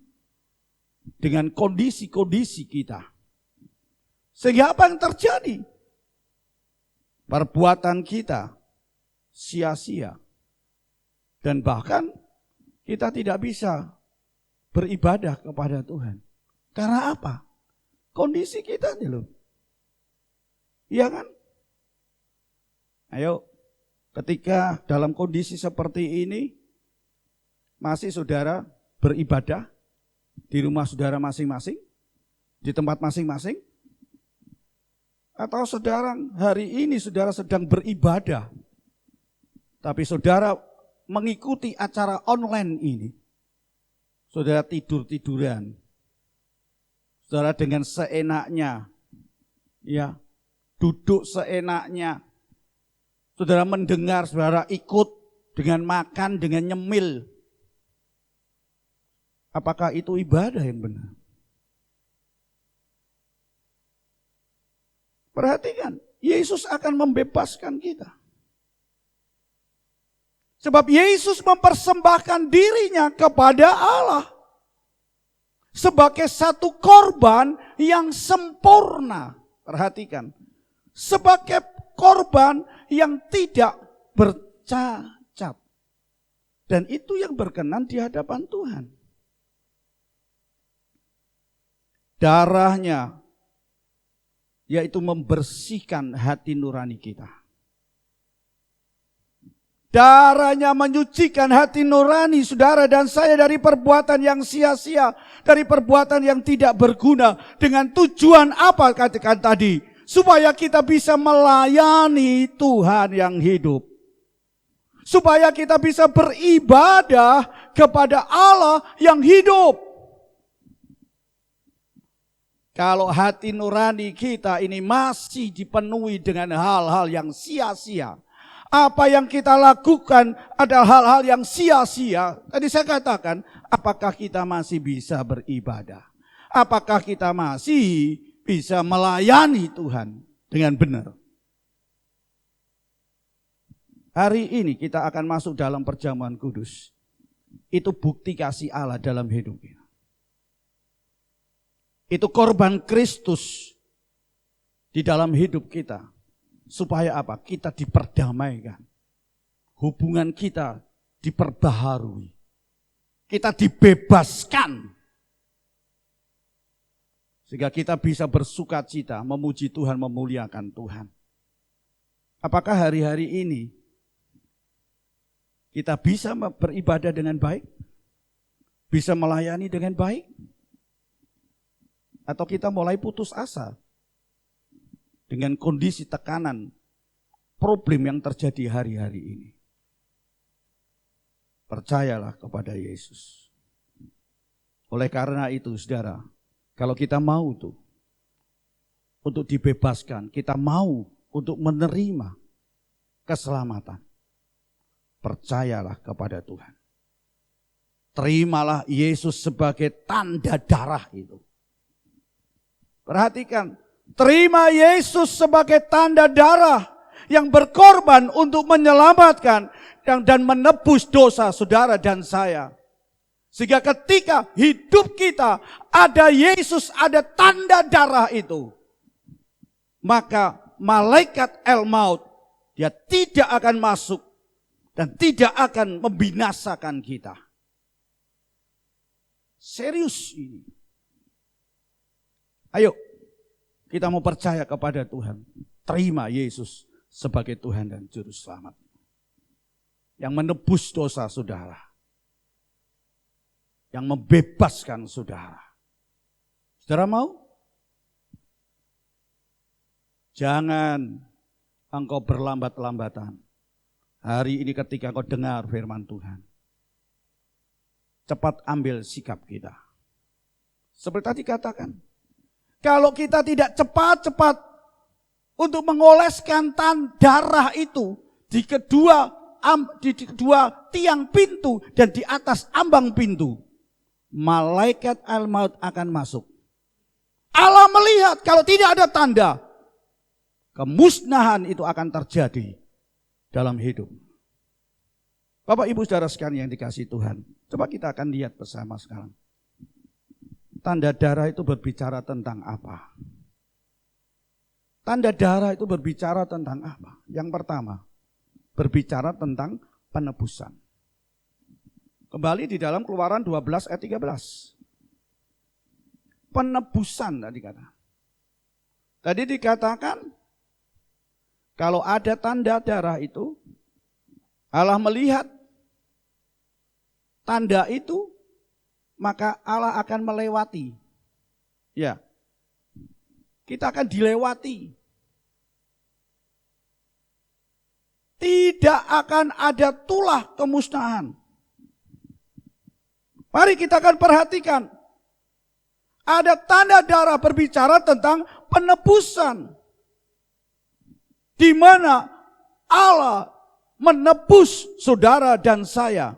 dengan kondisi-kondisi kita. Sehingga apa yang terjadi? Perbuatan kita sia-sia. Dan bahkan kita tidak bisa beribadah kepada Tuhan. Karena apa? Kondisi kita nih loh. Iya kan? Ayo, ketika dalam kondisi seperti ini, masih saudara beribadah di rumah saudara masing-masing, di tempat masing-masing? Atau saudara hari ini saudara sedang beribadah, tapi saudara mengikuti acara online ini, saudara tidur-tiduran, saudara dengan seenaknya, ya, duduk seenaknya, saudara mendengar, saudara ikut dengan makan, dengan nyemil. Apakah itu ibadah yang benar? Perhatikan, Yesus akan membebaskan kita. Sebab Yesus mempersembahkan dirinya kepada Allah sebagai satu korban yang sempurna. Perhatikan, sebagai korban yang tidak bercacat. Dan itu yang berkenan di hadapan Tuhan. Darahnya, yaitu membersihkan hati nurani kita. Darahnya menyucikan hati nurani saudara dan saya dari perbuatan yang sia-sia, dari perbuatan yang tidak berguna. Dengan tujuan apa katakan tadi? Supaya kita bisa melayani Tuhan yang hidup. Supaya kita bisa beribadah kepada Allah yang hidup. Kalau hati nurani kita ini masih dipenuhi dengan hal-hal yang sia-sia, apa yang kita lakukan adalah hal-hal yang sia-sia. Tadi saya katakan, apakah kita masih bisa beribadah? Apakah kita masih bisa melayani Tuhan dengan benar? Hari ini kita akan masuk dalam perjamuan kudus. Itu bukti kasih Allah dalam hidup kita. Itu korban Kristus di dalam hidup kita. Supaya apa? Kita diperdamaikan. Hubungan kita diperbaharui. Kita dibebaskan. Sehingga kita bisa bersukacita, memuji Tuhan, memuliakan Tuhan. Apakah hari-hari ini kita bisa beribadah dengan baik? Bisa melayani dengan baik? Atau kita mulai putus asa? Dengan kondisi tekanan, problem yang terjadi hari-hari ini. Percayalah kepada Yesus. Oleh karena itu saudara, kalau kita mau tuh untuk dibebaskan, kita mau untuk menerima keselamatan, percayalah kepada Tuhan. Terimalah Yesus sebagai tanda darah itu. Perhatikan, terima Yesus sebagai tanda darah yang berkorban untuk menyelamatkan dan menebus dosa saudara dan saya. Sehingga ketika hidup kita ada Yesus, ada tanda darah itu, maka malaikat El-Maut dia tidak akan masuk dan tidak akan membinasakan kita. Serius ini. Ayo, kita mau percaya kepada Tuhan. Terima Yesus sebagai Tuhan dan Juru Selamat. Yang menebus dosa saudara. Yang membebaskan saudara. Saudara mau? Jangan engkau berlambat-lambatan. Hari ini ketika engkau dengar firman Tuhan. Cepat ambil sikap kita. Seperti tadi katakan. Kalau kita tidak cepat-cepat untuk mengoleskan darah itu di kedua tiang pintu dan di atas ambang pintu, malaikat al-maut akan masuk. Allah melihat kalau tidak ada tanda, kemusnahan itu akan terjadi dalam hidup. Bapak Ibu Saudara sekalian yang dikasihi Tuhan, coba kita akan lihat bersama sekarang. Tanda darah itu berbicara tentang apa? Tanda darah itu berbicara tentang apa? Yang pertama, berbicara tentang penebusan. Kembali di dalam Keluaran 12 ayat 13. Penebusan tadi kata. Tadi dikatakan, Kalau ada tanda darah itu, Allah melihat tanda itu, maka Allah akan melewati. Ya, kita akan dilewati. Tidak akan ada tulah kemusnahan. Mari kita akan perhatikan. Ada tanda darah berbicara tentang penebusan. Di mana Allah menebus saudara dan saya.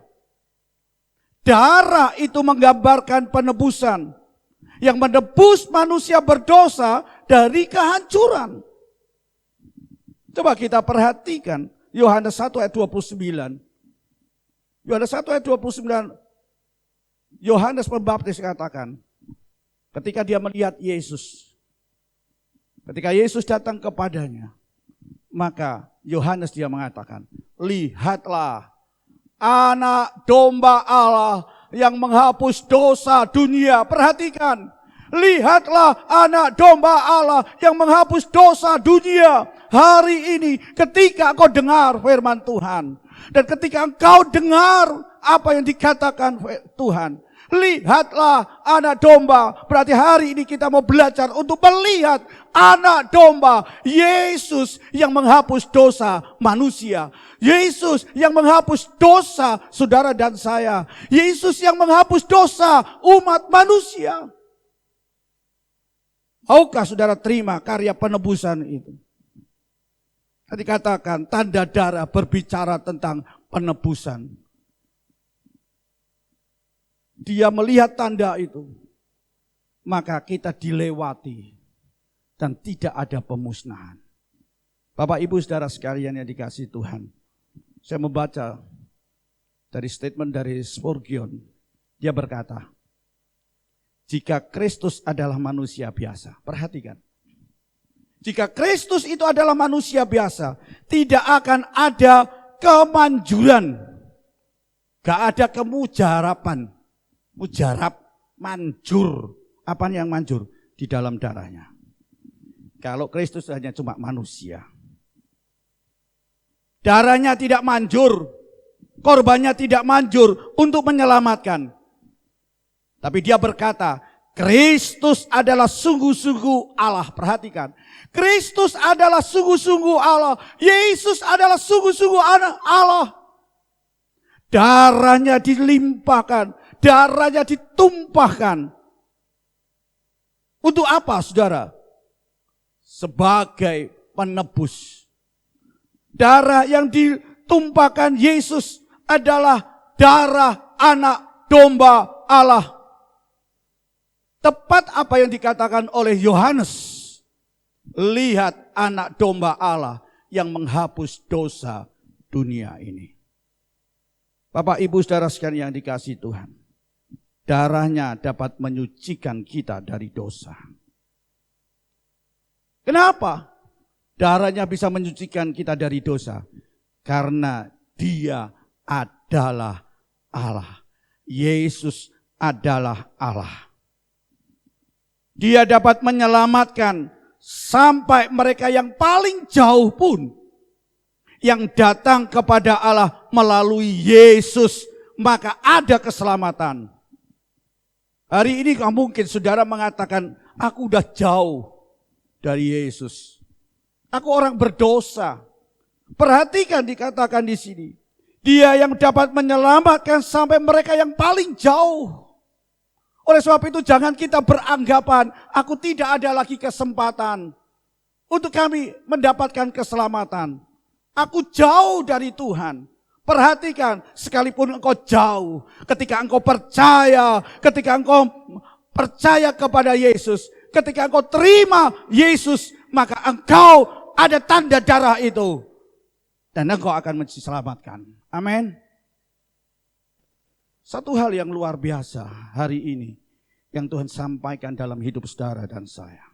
Darah itu menggambarkan penebusan. Yang menebus manusia berdosa dari kehancuran. Coba kita perhatikan. Yohanes 1 ayat 29. Yohanes 1 ayat 29. Yohanes Pembaptis katakan, ketika dia melihat Yesus, ketika Yesus datang kepadanya, maka Yohanes dia mengatakan, lihatlah anak domba Allah yang menghapus dosa dunia. Perhatikan, lihatlah anak domba Allah yang menghapus dosa dunia. Hari ini ketika engkau dengar firman Tuhan, dan ketika engkau dengar apa yang dikatakan Tuhan, lihatlah anak domba. Berarti hari ini kita mau belajar untuk melihat anak domba, Yesus yang menghapus dosa manusia. Yesus yang menghapus dosa saudara dan saya. Yesus yang menghapus dosa umat manusia. Maukah saudara terima karya penebusan itu? Tadi katakan tanda darah berbicara tentang penebusan. Dia melihat tanda itu, maka kita dilewati dan tidak ada pemusnahan. Bapak Ibu saudara sekalian yang dikasihi Tuhan, saya membaca dari statement dari Spurgeon. Dia berkata, jika Kristus adalah manusia biasa, perhatikan. Jika Kristus itu adalah manusia biasa, tidak akan ada kemanjuran. Gak ada kemujarapan. Mujarab, manjur. Apa yang manjur? Di dalam darahnya. Kalau Kristus hanya cuma manusia. Darahnya tidak manjur. Korbannya tidak manjur untuk menyelamatkan. Tapi dia berkata, Kristus adalah sungguh-sungguh Allah. Perhatikan. Kristus adalah sungguh-sungguh Allah. Yesus adalah sungguh-sungguh anak Allah. Darahnya dilimpahkan. Darahnya ditumpahkan. Untuk apa saudara? Sebagai penebus. Darah yang ditumpahkan Yesus adalah darah anak domba Allah. Tepat apa yang dikatakan oleh Yohanes. Lihat anak domba Allah yang menghapus dosa dunia ini. Bapak Ibu saudara sekalian yang dikasihi Tuhan. Darahnya dapat menyucikan kita dari dosa. Kenapa? Darahnya bisa menyucikan kita dari dosa. Karena dia adalah Allah. Yesus adalah Allah. Dia dapat menyelamatkan sampai mereka yang paling jauh pun yang datang kepada Allah melalui Yesus, maka ada keselamatan. Hari ini mungkin saudara mengatakan, aku udah jauh dari Yesus. Aku orang berdosa. Perhatikan dikatakan di sini. Dia yang dapat menyelamatkan sampai mereka yang paling jauh. Oleh sebab itu jangan kita beranggapan aku tidak ada lagi kesempatan untuk kami mendapatkan keselamatan. Aku jauh dari Tuhan. Perhatikan, sekalipun engkau jauh, ketika engkau percaya kepada Yesus, ketika engkau terima Yesus, maka engkau ada tanda darah itu. Dan engkau akan diselamatkan. Amin. Satu hal yang luar biasa hari ini yang Tuhan sampaikan dalam hidup saudara dan saya.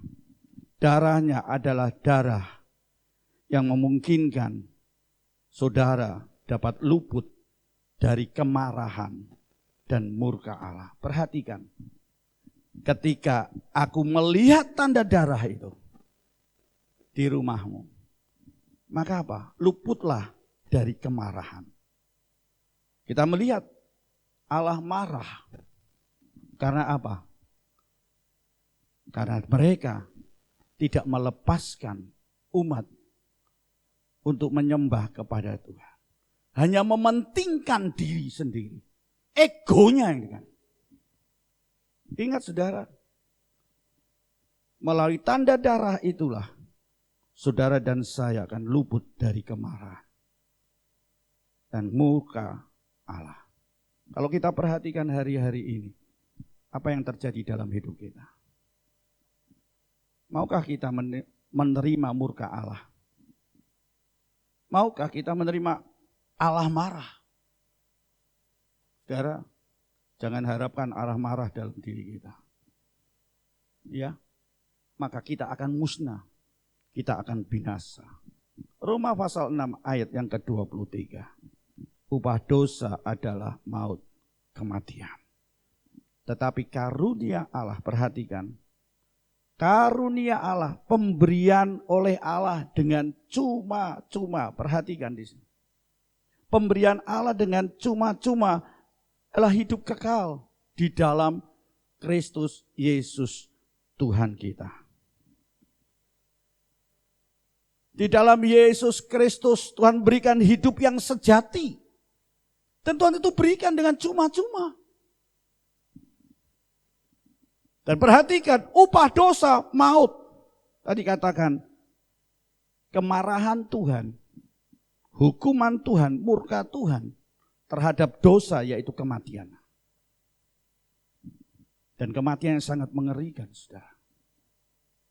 Darahnya adalah darah yang memungkinkan saudara dapat luput dari kemarahan dan murka Allah. Perhatikan, ketika aku melihat tanda darah itu di rumahmu, maka apa? Luputlah dari kemarahan. Kita melihat Allah marah. Karena apa? Karena mereka tidak melepaskan umat untuk menyembah kepada Tuhan. Hanya mementingkan diri sendiri. Egonya ini kan. Ingat saudara, melalui tanda darah itulah saudara dan saya akan luput dari kemarahan dan murka Allah. Kalau kita perhatikan hari-hari ini, apa yang terjadi dalam hidup kita? Maukah kita menerima murka Allah? Maukah kita menerima Allah marah? Saudara, jangan harapkan Allah marah dalam diri kita. Ya, maka kita akan musnah. Kita akan binasa. Roma pasal 6 ayat yang ke-23. Upah dosa adalah maut, kematian. Tetapi karunia Allah, perhatikan. Karunia Allah, pemberian oleh Allah dengan cuma-cuma. Perhatikan di sini. Pemberian Allah dengan cuma-cuma adalah hidup kekal di dalam Kristus Yesus Tuhan kita. Di dalam Yesus Kristus Tuhan berikan hidup yang sejati. Dan Tuhan itu berikan dengan cuma-cuma. Dan perhatikan, upah dosa maut. Tadi katakan, kemarahan Tuhan, hukuman Tuhan, murka Tuhan terhadap dosa yaitu kematian. Dan kematian yang sangat mengerikan, saudara.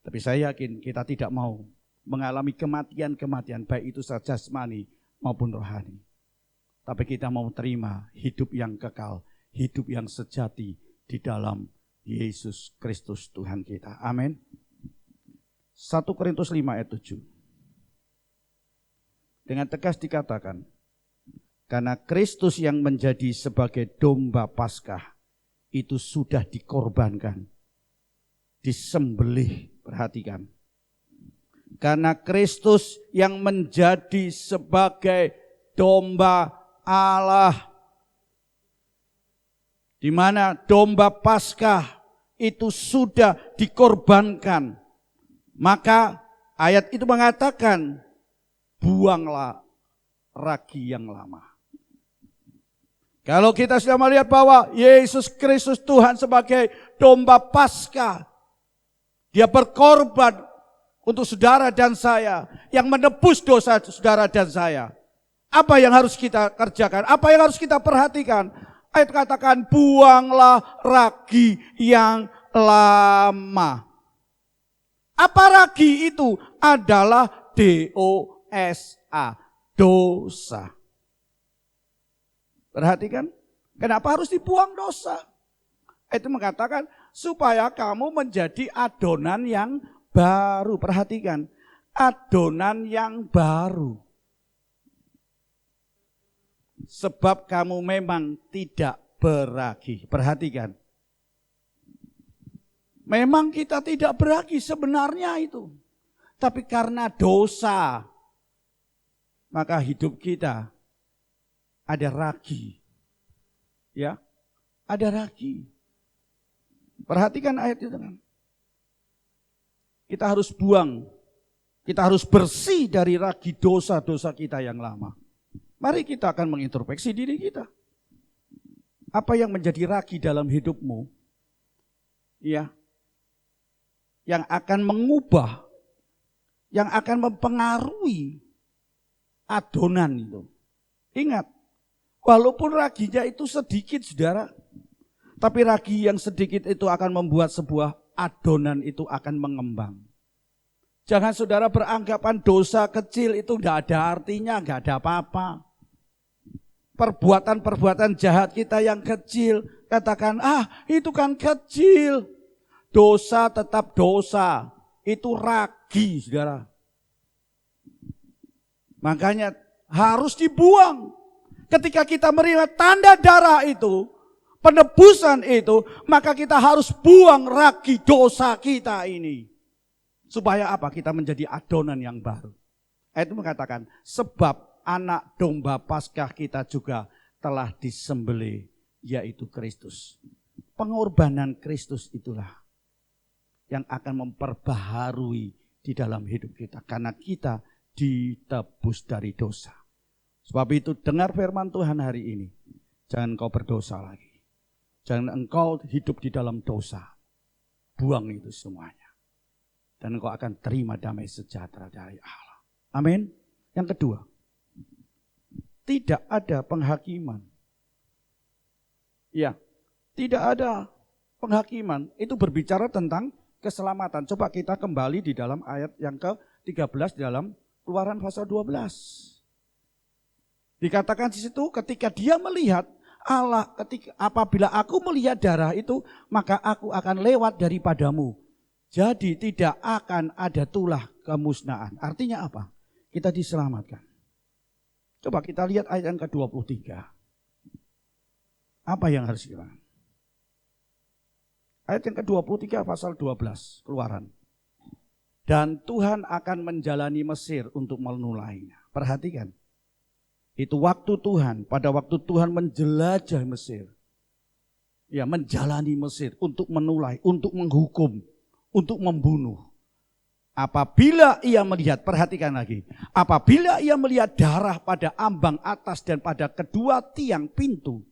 Tapi saya yakin kita tidak mau mengalami kematian-kematian, baik itu secara jasmani maupun rohani. Tapi kita mau terima hidup yang kekal, hidup yang sejati di dalam Yesus Kristus Tuhan kita. Amin. 1 Korintus 5 ayat 7. Dengan tegas dikatakan, karena Kristus yang menjadi sebagai domba Paskah itu sudah dikorbankan, disembelih. Perhatikan. Karena Kristus yang menjadi sebagai domba Allah, di mana domba Paskah itu sudah dikorbankan. Maka ayat itu mengatakan, buanglah ragi yang lama. Kalau kita sudah melihat bahwa Yesus Kristus Tuhan sebagai domba Paskah, dia berkorban untuk saudara dan saya, yang menebus dosa saudara dan saya. Apa yang harus kita kerjakan? Apa yang harus kita perhatikan? Ayat katakan, buanglah ragi yang lama. Apa ragi itu? Adalah dosa, dosa. Perhatikan, kenapa harus dibuang dosa? Itu mengatakan, supaya kamu menjadi adonan yang baru. Perhatikan, adonan yang baru. Sebab kamu memang tidak beragi. Perhatikan. Memang kita tidak beragi sebenarnya itu. Tapi karena dosa, maka hidup kita ada ragi. Ya, ada ragi. Perhatikan ayat itu kan. Kita harus buang. Kita harus bersih dari ragi dosa-dosa kita yang lama. Mari kita akan mengintrospeksi diri kita. Apa yang menjadi ragi dalam hidupmu? Ya. Yang akan mengubah, yang akan mempengaruhi adonan itu. Ingat, walaupun raginya itu sedikit, saudara, tapi ragi yang sedikit itu akan membuat sebuah adonan itu akan mengembang. Jangan saudara beranggapan dosa kecil itu tidak ada artinya, tidak ada apa-apa. Perbuatan-perbuatan jahat kita yang kecil, katakan, itu kan kecil. Dosa tetap dosa, itu ragi, saudara. Makanya harus dibuang. Ketika kita menerima tanda darah itu, penebusan itu, maka kita harus buang ragi dosa kita ini. Supaya apa? Kita menjadi adonan yang baru. Ayat itu mengatakan, sebab anak domba Paskah kita juga telah disembelih, yaitu Kristus. Pengorbanan Kristus itulah yang akan memperbaharui di dalam hidup kita. Karena kita ditebus dari dosa. Sebab itu dengar firman Tuhan hari ini. Jangan engkau berdosa lagi. Jangan engkau hidup di dalam dosa. Buang itu semuanya. Dan engkau akan terima damai sejahtera dari Allah. Amin. Yang kedua, tidak ada penghakiman. Ya, tidak ada penghakiman. Itu berbicara tentang keselamatan. Coba kita kembali di dalam ayat yang ke-13 di dalam Keluaran pasal 12. Dikatakan di situ ketika dia melihat Allah, apabila aku melihat darah itu, maka aku akan lewat daripadamu. Jadi tidak akan ada tulah kemusnahan. Artinya apa? Kita diselamatkan. Coba kita lihat ayat yang ke-23. Apa yang harus kita lakukan? Ayat yang ke-23 pasal 12 Keluaran. Dan Tuhan akan menjalani Mesir untuk menulainya. Perhatikan. Itu waktu Tuhan, pada waktu Tuhan menjelajah Mesir. Ya, menjalani Mesir untuk menulai, untuk menghukum, untuk membunuh. Apabila ia melihat, perhatikan lagi. Apabila ia melihat darah pada ambang atas dan pada kedua tiang pintu,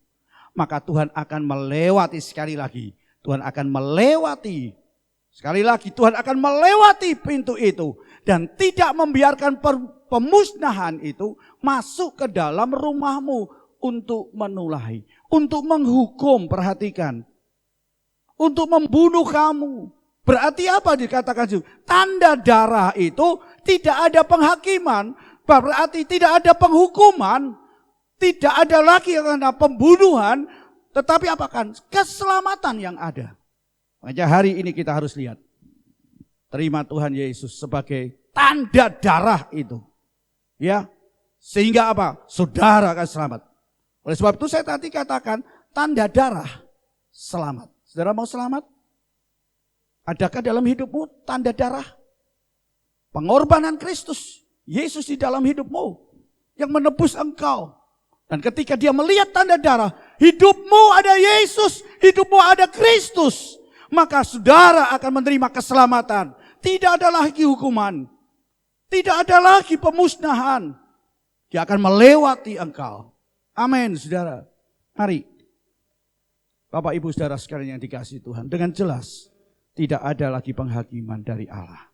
maka Tuhan akan melewati sekali lagi. Tuhan akan melewati, sekali lagi Tuhan akan melewati pintu itu. Dan tidak membiarkan pemusnahan itu masuk ke dalam rumahmu untuk menulahi, untuk menghukum, perhatikan. Untuk membunuh kamu. Berarti apa dikatakan itu? Tanda darah itu tidak ada penghakiman, berarti tidak ada penghukuman, tidak ada lagi karena pembunuhan, tetapi apa kan? Keselamatan yang ada. Makanya hari ini kita harus lihat. Terima Tuhan Yesus sebagai tanda darah itu. Ya, sehingga apa? Saudara akan selamat. Oleh sebab itu saya tadi katakan tanda darah selamat. Saudara mau selamat? Adakah dalam hidupmu tanda darah? Pengorbanan Kristus, Yesus di dalam hidupmu yang menebus engkau. Dan ketika dia melihat tanda darah, hidupmu ada Yesus, hidupmu ada Kristus, maka saudara akan menerima keselamatan. Tidak ada lagi hukuman, tidak ada lagi pemusnahan. Dia akan melewati engkau. Amin, saudara. Mari, Bapak Ibu saudara sekalian yang dikasihi Tuhan, dengan jelas tidak ada lagi penghakiman dari Allah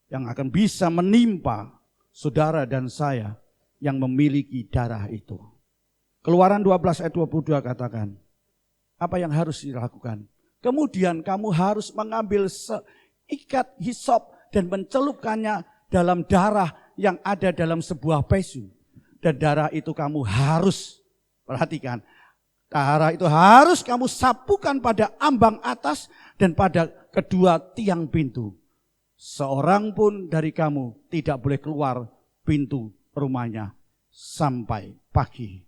yang akan bisa menimpa saudara dan saya yang memiliki darah itu. Keluaran 12 ayat 22 katakan, apa yang harus dilakukan? Kemudian kamu harus mengambil seikat hisop dan mencelupkannya dalam darah yang ada dalam sebuah pesu. Dan darah itu kamu harus, perhatikan, darah itu harus kamu sapukan pada ambang atas dan pada kedua tiang pintu. Seorang pun dari kamu tidak boleh keluar pintu rumahnya sampai pagi.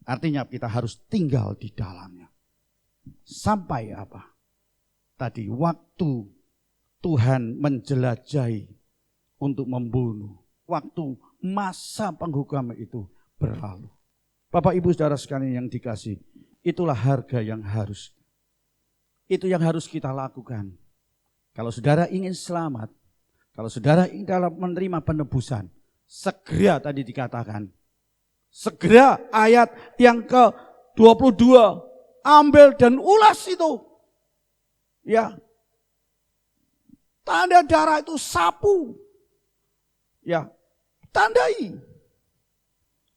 Artinya kita harus tinggal di dalamnya. Sampai apa? Tadi waktu Tuhan menjelajahi untuk membunuh. Waktu masa penghukuman itu berlalu. Bapak Ibu saudara sekalian yang dikasih, itulah harga yang harus. Itu yang harus kita lakukan. Kalau saudara ingin selamat, kalau saudara ingin dalam menerima penebusan, segera tadi dikatakan, segera ayat yang ke-22, ambil dan ulas itu. Ya, tanda darah itu sapu. Ya, tandai.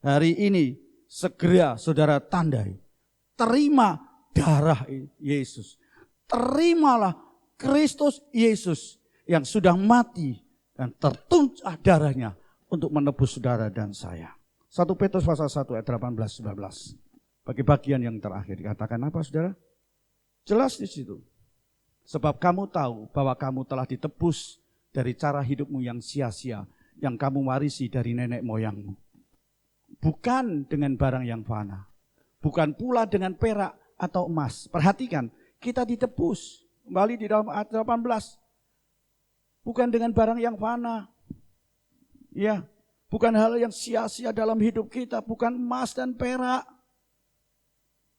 Hari ini segera saudara tandai. Terima darah Yesus. Terimalah Kristus Yesus yang sudah mati dan tertumpah darahnya untuk menebus saudara dan saya. 1 Petrus pasal 1 ayat 18-19. Bagi bagian yang terakhir dikatakan apa saudara? Jelas di situ. Sebab kamu tahu bahwa kamu telah ditebus dari cara hidupmu yang sia-sia, yang kamu warisi dari nenek moyangmu. Bukan dengan barang yang fana, bukan pula dengan perak atau emas. Perhatikan, kita ditebus. Kembali di dalam ayat 18. Bukan dengan barang yang fana. Ya, Bukan hal yang sia-sia dalam hidup kita, bukan emas dan perak.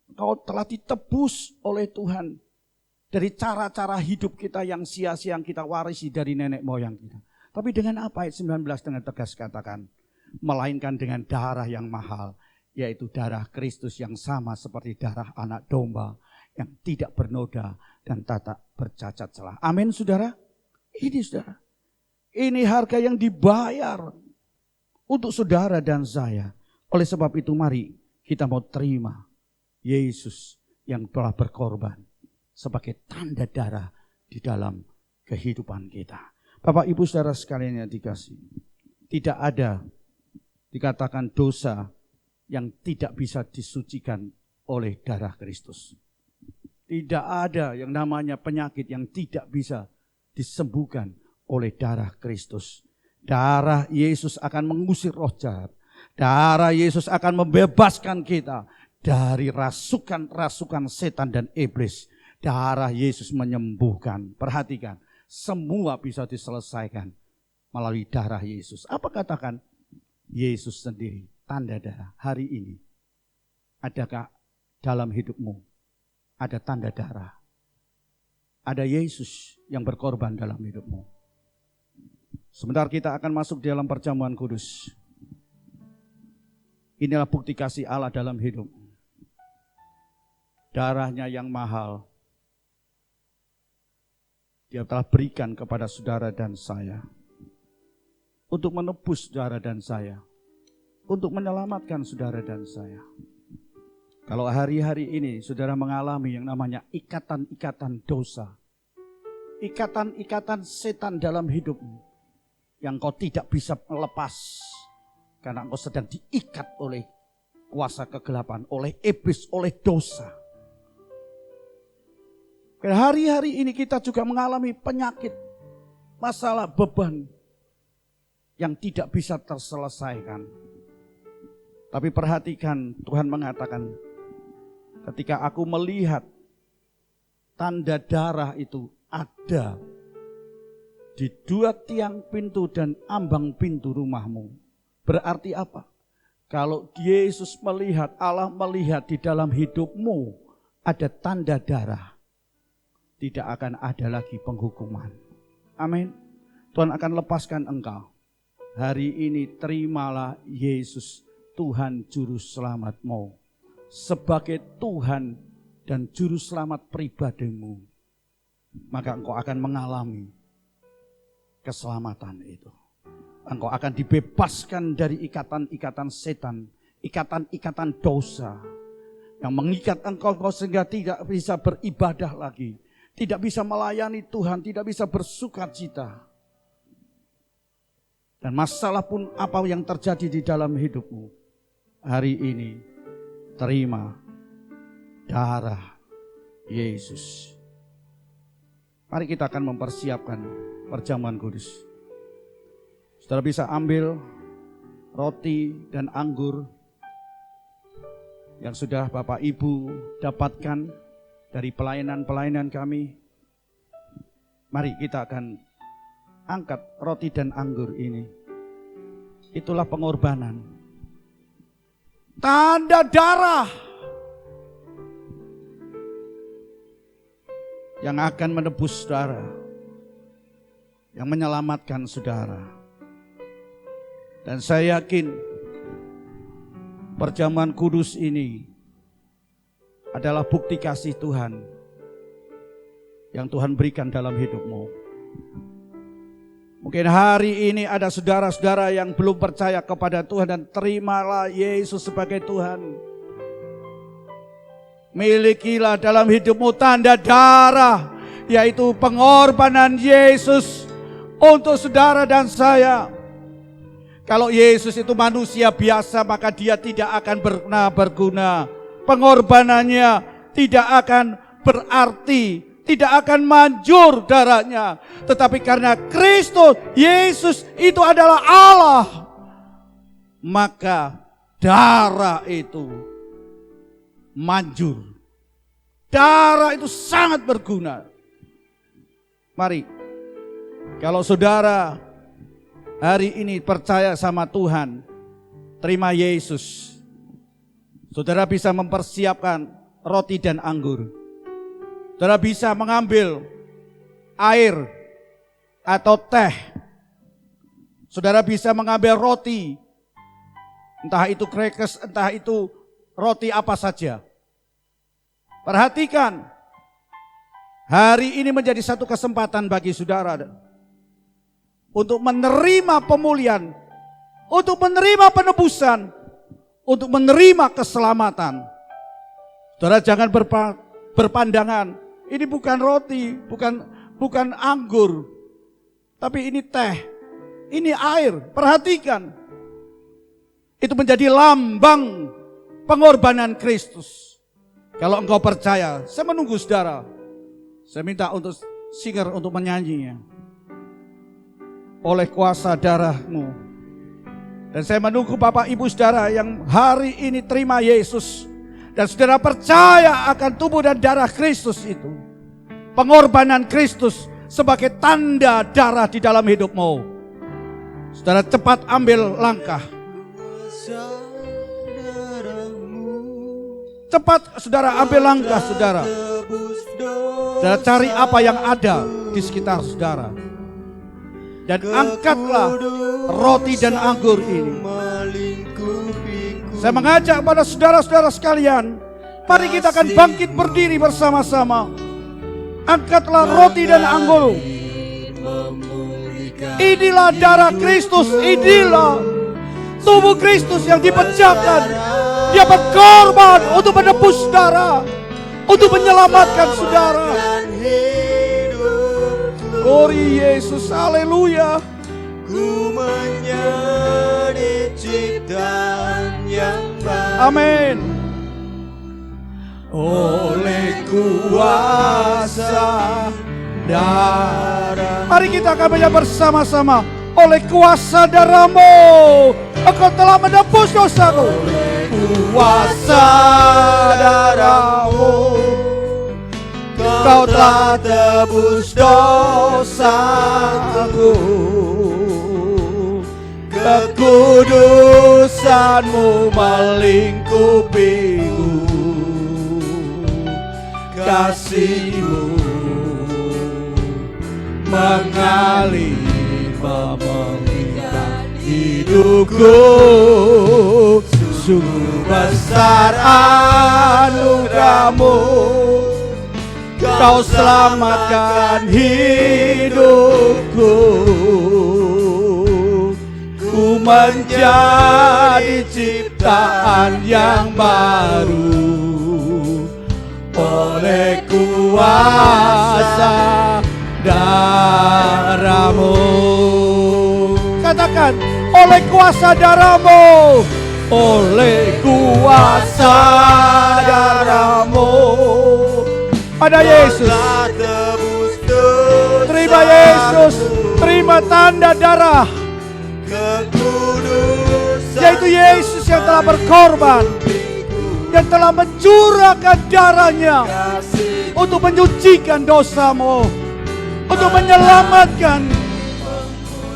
Engkau telah ditebus oleh Tuhan dari cara-cara hidup kita yang sia-sia yang kita warisi dari nenek moyang kita. Tapi dengan apa ayat 19 dengan tegas katakan? Melainkan dengan darah yang mahal, yaitu darah Kristus yang sama seperti darah anak domba yang tidak bernoda dan tak bercacat celah. Amin saudara. Ini saudara. Ini harga yang dibayar untuk saudara dan saya. Oleh sebab itu mari kita mau terima Yesus yang telah berkorban sebagai tanda darah di dalam kehidupan kita. Bapak Ibu saudara sekalian yang dikasihi, tidak ada dikatakan dosa yang tidak bisa disucikan oleh darah Kristus. Tidak ada yang namanya penyakit yang tidak bisa disembuhkan oleh darah Kristus. Darah Yesus akan mengusir roh jahat. Darah Yesus akan membebaskan kita dari rasukan-rasukan setan dan iblis. Darah Yesus menyembuhkan. Perhatikan, semua bisa diselesaikan melalui darah Yesus. Apa katakan? Yesus sendiri, tanda darah. Hari ini, adakah dalam hidupmu ada tanda darah? Ada Yesus yang berkorban dalam hidupmu. Sebentar kita akan masuk dalam perjamuan kudus. Inilah bukti kasih Allah dalam hidup. Darahnya yang mahal Dia telah berikan kepada saudara dan saya. Untuk menebus saudara dan saya. Untuk menyelamatkan saudara dan saya. Kalau hari-hari ini saudara mengalami yang namanya ikatan-ikatan dosa. Ikatan-ikatan setan dalam hidupmu. Yang kau tidak bisa melepas. Karena engkau sedang diikat oleh kuasa kegelapan, oleh iblis, oleh dosa. Hari-hari ini kita juga mengalami penyakit, masalah, beban yang tidak bisa terselesaikan. Tapi perhatikan, Tuhan mengatakan, ketika aku melihat tanda darah itu ada di dua tiang pintu dan ambang pintu rumahmu. Berarti apa? Kalau Yesus melihat, Allah melihat di dalam hidupmu ada tanda darah, tidak akan ada lagi penghukuman. Amin. Tuhan akan lepaskan engkau. Hari ini terimalah Yesus, Tuhan Juru Selamatmu, sebagai Tuhan dan Juru Selamat pribadimu. Maka engkau akan mengalami keselamatan itu. Engkau akan dibebaskan dari ikatan-ikatan setan, ikatan-ikatan dosa yang mengikat engkau sehingga tidak bisa beribadah lagi, tidak bisa melayani Tuhan, tidak bisa bersukacita. Dan masalah pun apa yang terjadi di dalam hidupmu, hari ini terima darah Yesus. Mari kita akan mempersiapkan perjamuan kudus. Saudara bisa ambil roti dan anggur yang sudah Bapak Ibu dapatkan dari pelayanan-pelayanan kami. Mari kita akan angkat roti dan anggur ini. Itulah pengorbanan. Tanda darah yang akan menebus saudara, yang menyelamatkan saudara. Dan saya yakin perjamuan kudus ini adalah bukti kasih Tuhan yang Tuhan berikan dalam hidupmu. Mungkin hari ini ada saudara-saudara yang belum percaya kepada Tuhan dan terimalah Yesus sebagai Tuhan. Milikilah dalam hidupmu tanda darah, yaitu pengorbanan Yesus untuk saudara dan saya. Kalau Yesus itu manusia biasa, maka dia tidak akan berguna. Pengorbanannya tidak akan berarti, tidak akan manjur darahnya. Tetapi karena Kristus Yesus itu adalah Allah, maka darah itu manjur. Darah itu sangat berguna. Mari, kalau saudara hari ini percaya sama Tuhan, terima Yesus, saudara bisa mempersiapkan roti dan anggur. Saudara bisa mengambil air atau teh. Saudara bisa mengambil roti, entah itu crackers, entah itu roti apa saja. Perhatikan, hari ini menjadi satu kesempatan bagi saudara untuk menerima pemulihan, untuk menerima penebusan, untuk menerima keselamatan. Saudara jangan berpandangan, ini bukan roti, bukan anggur, tapi ini teh, ini air. Perhatikan, itu menjadi lambang pengorbanan Kristus. Kalau engkau percaya, saya menunggu saudara. Saya minta untuk singer untuk menyanyinya. Oleh kuasa darah-Mu. Dan saya menunggu Bapak Ibu saudara yang hari ini terima Yesus. Dan saudara percaya akan tubuh dan darah Kristus itu. Pengorbanan Kristus sebagai tanda darah di dalam hidupmu. Saudara cepat ambil langkah. Cepat saudara ambil langkah saudara. Saudara cari apa yang ada di sekitar saudara. Dan angkatlah roti dan anggur ini. Saya mengajak pada saudara-saudara sekalian, mari kita akan bangkit berdiri bersama-sama. Angkatlah roti dan anggur. Inilah darah Kristus, inilah tubuh Kristus yang dipecahkan. Dia berkorban untuk menebus saudara, untuk menyelamatkan saudara. Glory Yesus, haleluya.
Ku menjadi ciptaan yang baru.
Amin. Oleh kuasa darah. Mari kita akan bersama-sama. Oleh kuasa darah-Mu, Engkau telah menebus dosaku. Kuasa darah-Mu, Kau telah tebus dosaku. Kekudusan-Mu melingkupiku. Kasih-Mu mengalir memelihara hidupku. Sungguh besar anugerah-Mu, Kau selamatkan hidupku. Ku menjadi ciptaan yang baru oleh kuasa darah-Mu. Katakan, oleh kuasa darah-Mu, oleh kuasa darah-Mu. Pada Yesus, terima Yesus, terima tanda darah, yaitu Yesus yang telah berkorban, yang telah mencurahkan darahnya untuk menyucikan dosamu, untuk menyelamatkan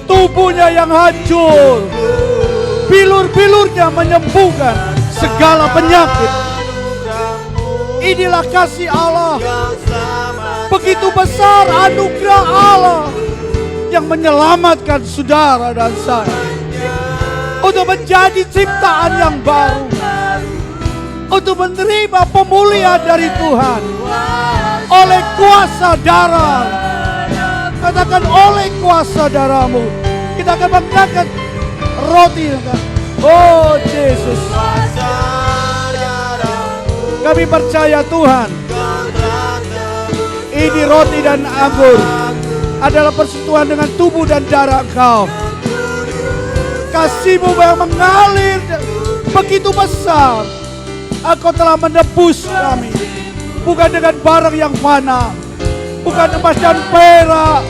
tubuhnya yang hancur. Bilur-bilurnya menyembuhkan segala penyakit. Inilah kasih Allah. Begitu besar anugerah Allah yang menyelamatkan saudara dan saya untuk menjadi ciptaan yang baru, untuk menerima pemulihan dari Tuhan oleh kuasa darah. Katakan, oleh kuasa darah-Mu. Kita akan mengangkat roti. Oh Yesus, kami percaya Tuhan, ini roti dan anggur adalah persetujuan dengan tubuh dan darah Engkau. Kasih-Mu yang mengalir begitu besar. Engkau telah menebus kami, bukan dengan barang yang fana, bukan emas dan perak,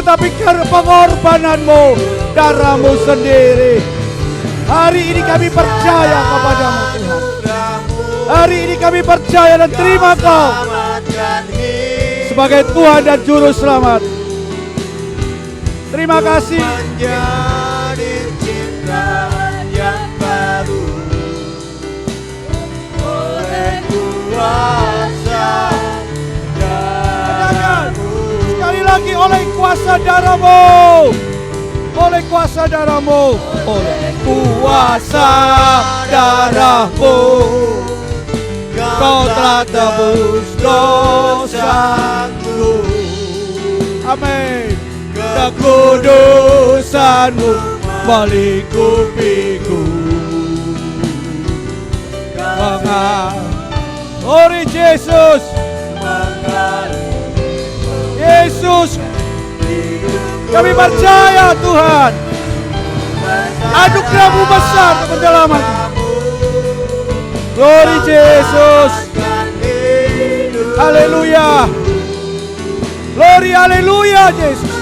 tetapi karena pengorbanan-Mu, darah-Mu sendiri. Hari ini kami percaya kepada-Mu Tuhan. Hari ini kami percaya dan terima Kau sebagai Tuhan dan Juru Selamat. Terima kasih.
ciptaan yang baru, oleh kuasa darah-Mu.
Sekali lagi, oleh kuasa darah-Mu, oleh kuasa darah-Mu, oleh kuasa darah-Mu, Kau telah tebus dosaku. Amin. Kekudusan-Mu melingkupiku. Glory Yesus. Yesus, kami percaya Tuhan, anugerah-Mu besar untuk pendalaman. Glory Yesus. Haleluya. Glory, haleluya Yesus.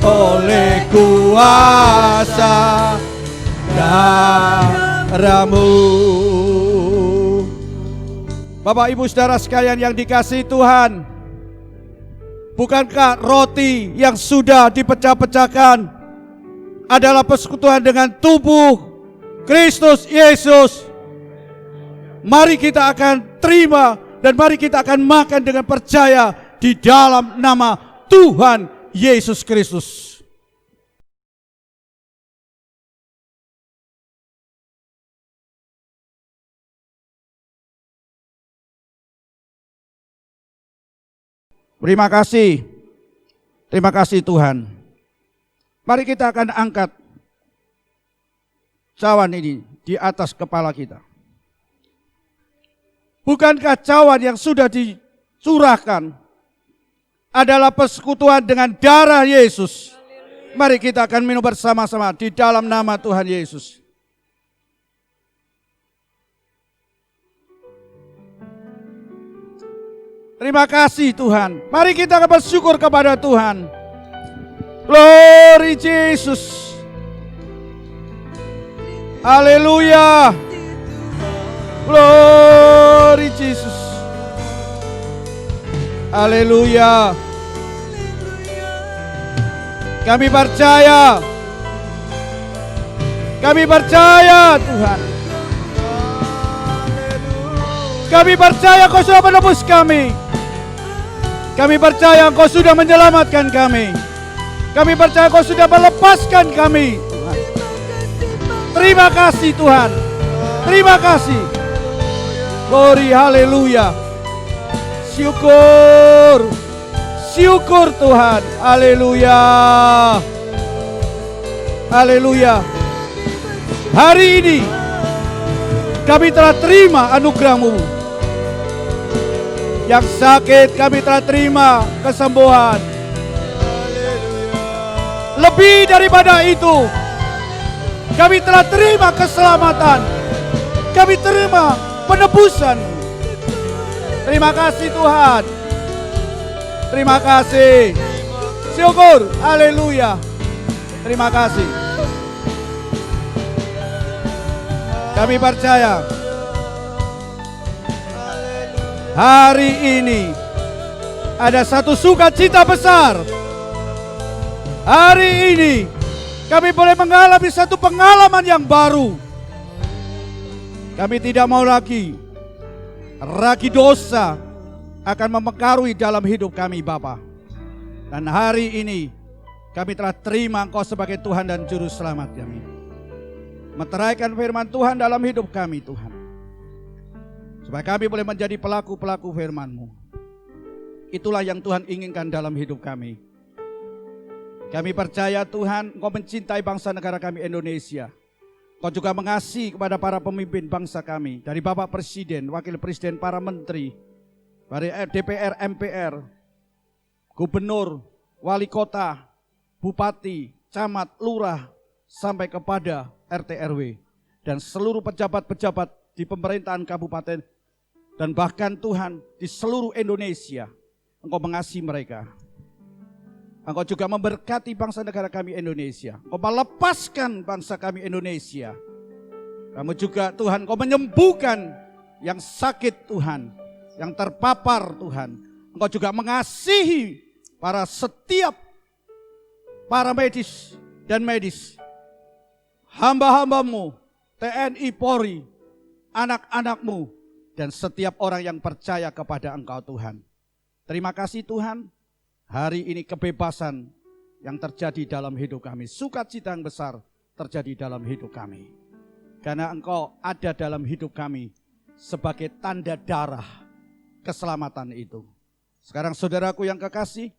Oleh kuasa darah-Mu. Bapak Ibu Saudara sekalian yang dikasihi Tuhan, bukankah roti yang sudah dipecah-pecahkan adalah persekutuan dengan tubuh Kristus Yesus? Mari kita akan terima dan mari kita akan makan dengan percaya di dalam nama Tuhan Yesus Kristus. Terima kasih. Terima kasih Tuhan. Mari kita akan angkat cawan ini di atas kepala kita. Bukankah cawan yang sudah dicurahkan adalah persekutuan dengan darah Yesus? Mari kita akan minum bersama-sama di dalam nama Tuhan Yesus. Terima kasih Tuhan. Mari kita akan bersyukur kepada Tuhan. Glory Yesus. Haleluya. Glory Yesus. Haleluya. Kami percaya. Kami percaya Tuhan. Kami percaya Kau sudah menebus kami. Kami percaya Engkau sudah menyelamatkan kami. Kami percaya Kau sudah melepaskan kami. Tuhan. Terima kasih Tuhan. Terima kasih. Glory, haleluya. Syukur. Syukur Tuhan. Haleluya. Haleluya. Hari ini kami telah terima anugerah-Mu. Yang sakit kami telah terima kesembuhan. Lebih daripada itu, kami telah terima keselamatan. Kami terima penebusan. Terima kasih Tuhan. Terima kasih. Syukur. Haleluya. Terima kasih. Kami percaya hari ini ada satu sukacita besar. Hari ini kami boleh mengalami satu pengalaman yang baru. Kami tidak mau lagi dosa akan mempengaruhi dalam hidup kami Bapa. Dan hari ini kami telah terima Engkau sebagai Tuhan dan Juru Selamat kami. Meteraikan firman Tuhan dalam hidup kami Tuhan. Supaya kami boleh menjadi pelaku-pelaku firman-Mu. Itulah yang Tuhan inginkan dalam hidup kami. Kami percaya Tuhan Engkau mencintai bangsa negara kami Indonesia. Engkau juga mengasihi kepada para pemimpin bangsa kami. Dari Bapak Presiden, Wakil Presiden, para menteri, dari DPR, MPR, Gubernur, Wali Kota, Bupati, Camat, Lurah, sampai kepada RT RW. Dan seluruh pejabat-pejabat di pemerintahan kabupaten dan bahkan Tuhan di seluruh Indonesia. Engkau mengasihi mereka. Engkau juga memberkati bangsa negara kami Indonesia. Engkau melepaskan bangsa kami Indonesia. Kamu juga Tuhan, Engkau menyembuhkan yang sakit Tuhan, yang terpapar Tuhan. Engkau juga mengasihi setiap para medis dan medis, hamba-hambamu, TNI Polri, anak-anakmu, dan setiap orang yang percaya kepada Engkau Tuhan. Terima kasih Tuhan, hari ini kebebasan yang terjadi dalam hidup kami, sukacita yang besar terjadi dalam hidup kami. Karena Engkau ada dalam hidup kami sebagai tanda darah keselamatan itu. Sekarang saudaraku yang kekasih,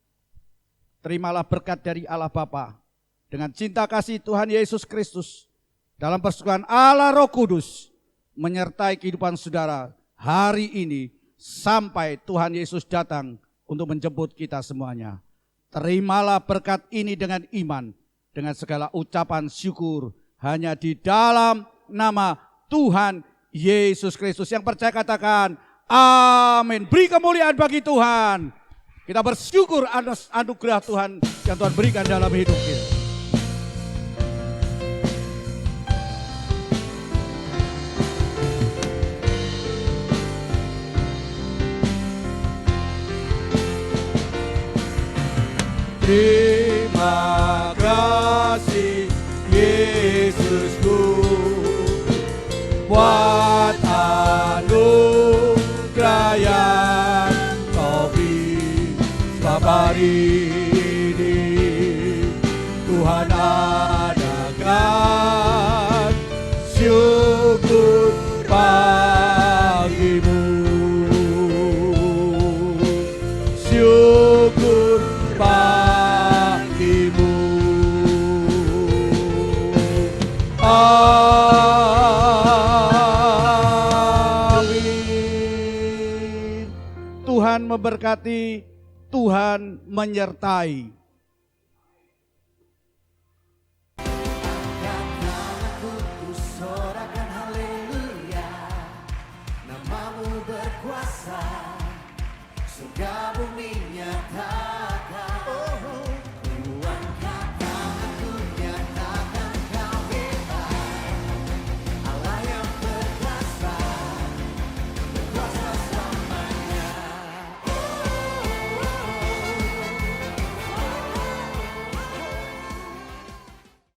terimalah berkat dari Allah Bapa dengan cinta kasih Tuhan Yesus Kristus dalam persekutuan Allah Roh Kudus menyertai kehidupan saudara hari ini sampai Tuhan Yesus datang untuk menjemput kita semuanya. Terimalah berkat ini dengan iman, dengan segala ucapan syukur hanya di dalam nama Tuhan Yesus Kristus. Yang percaya katakan amin. Beri kemuliaan bagi Tuhan. Kita bersyukur atas anugerah Tuhan yang Tuhan berikan dalam hidup kita.
Terima kasih Yesusku buat anugerah yang Kau beri. Sebab hari ini Tuhan adakan syukur bagimu. Syukur bagimu. Amin.
Tuhan memberkati, Tuhan menyertai.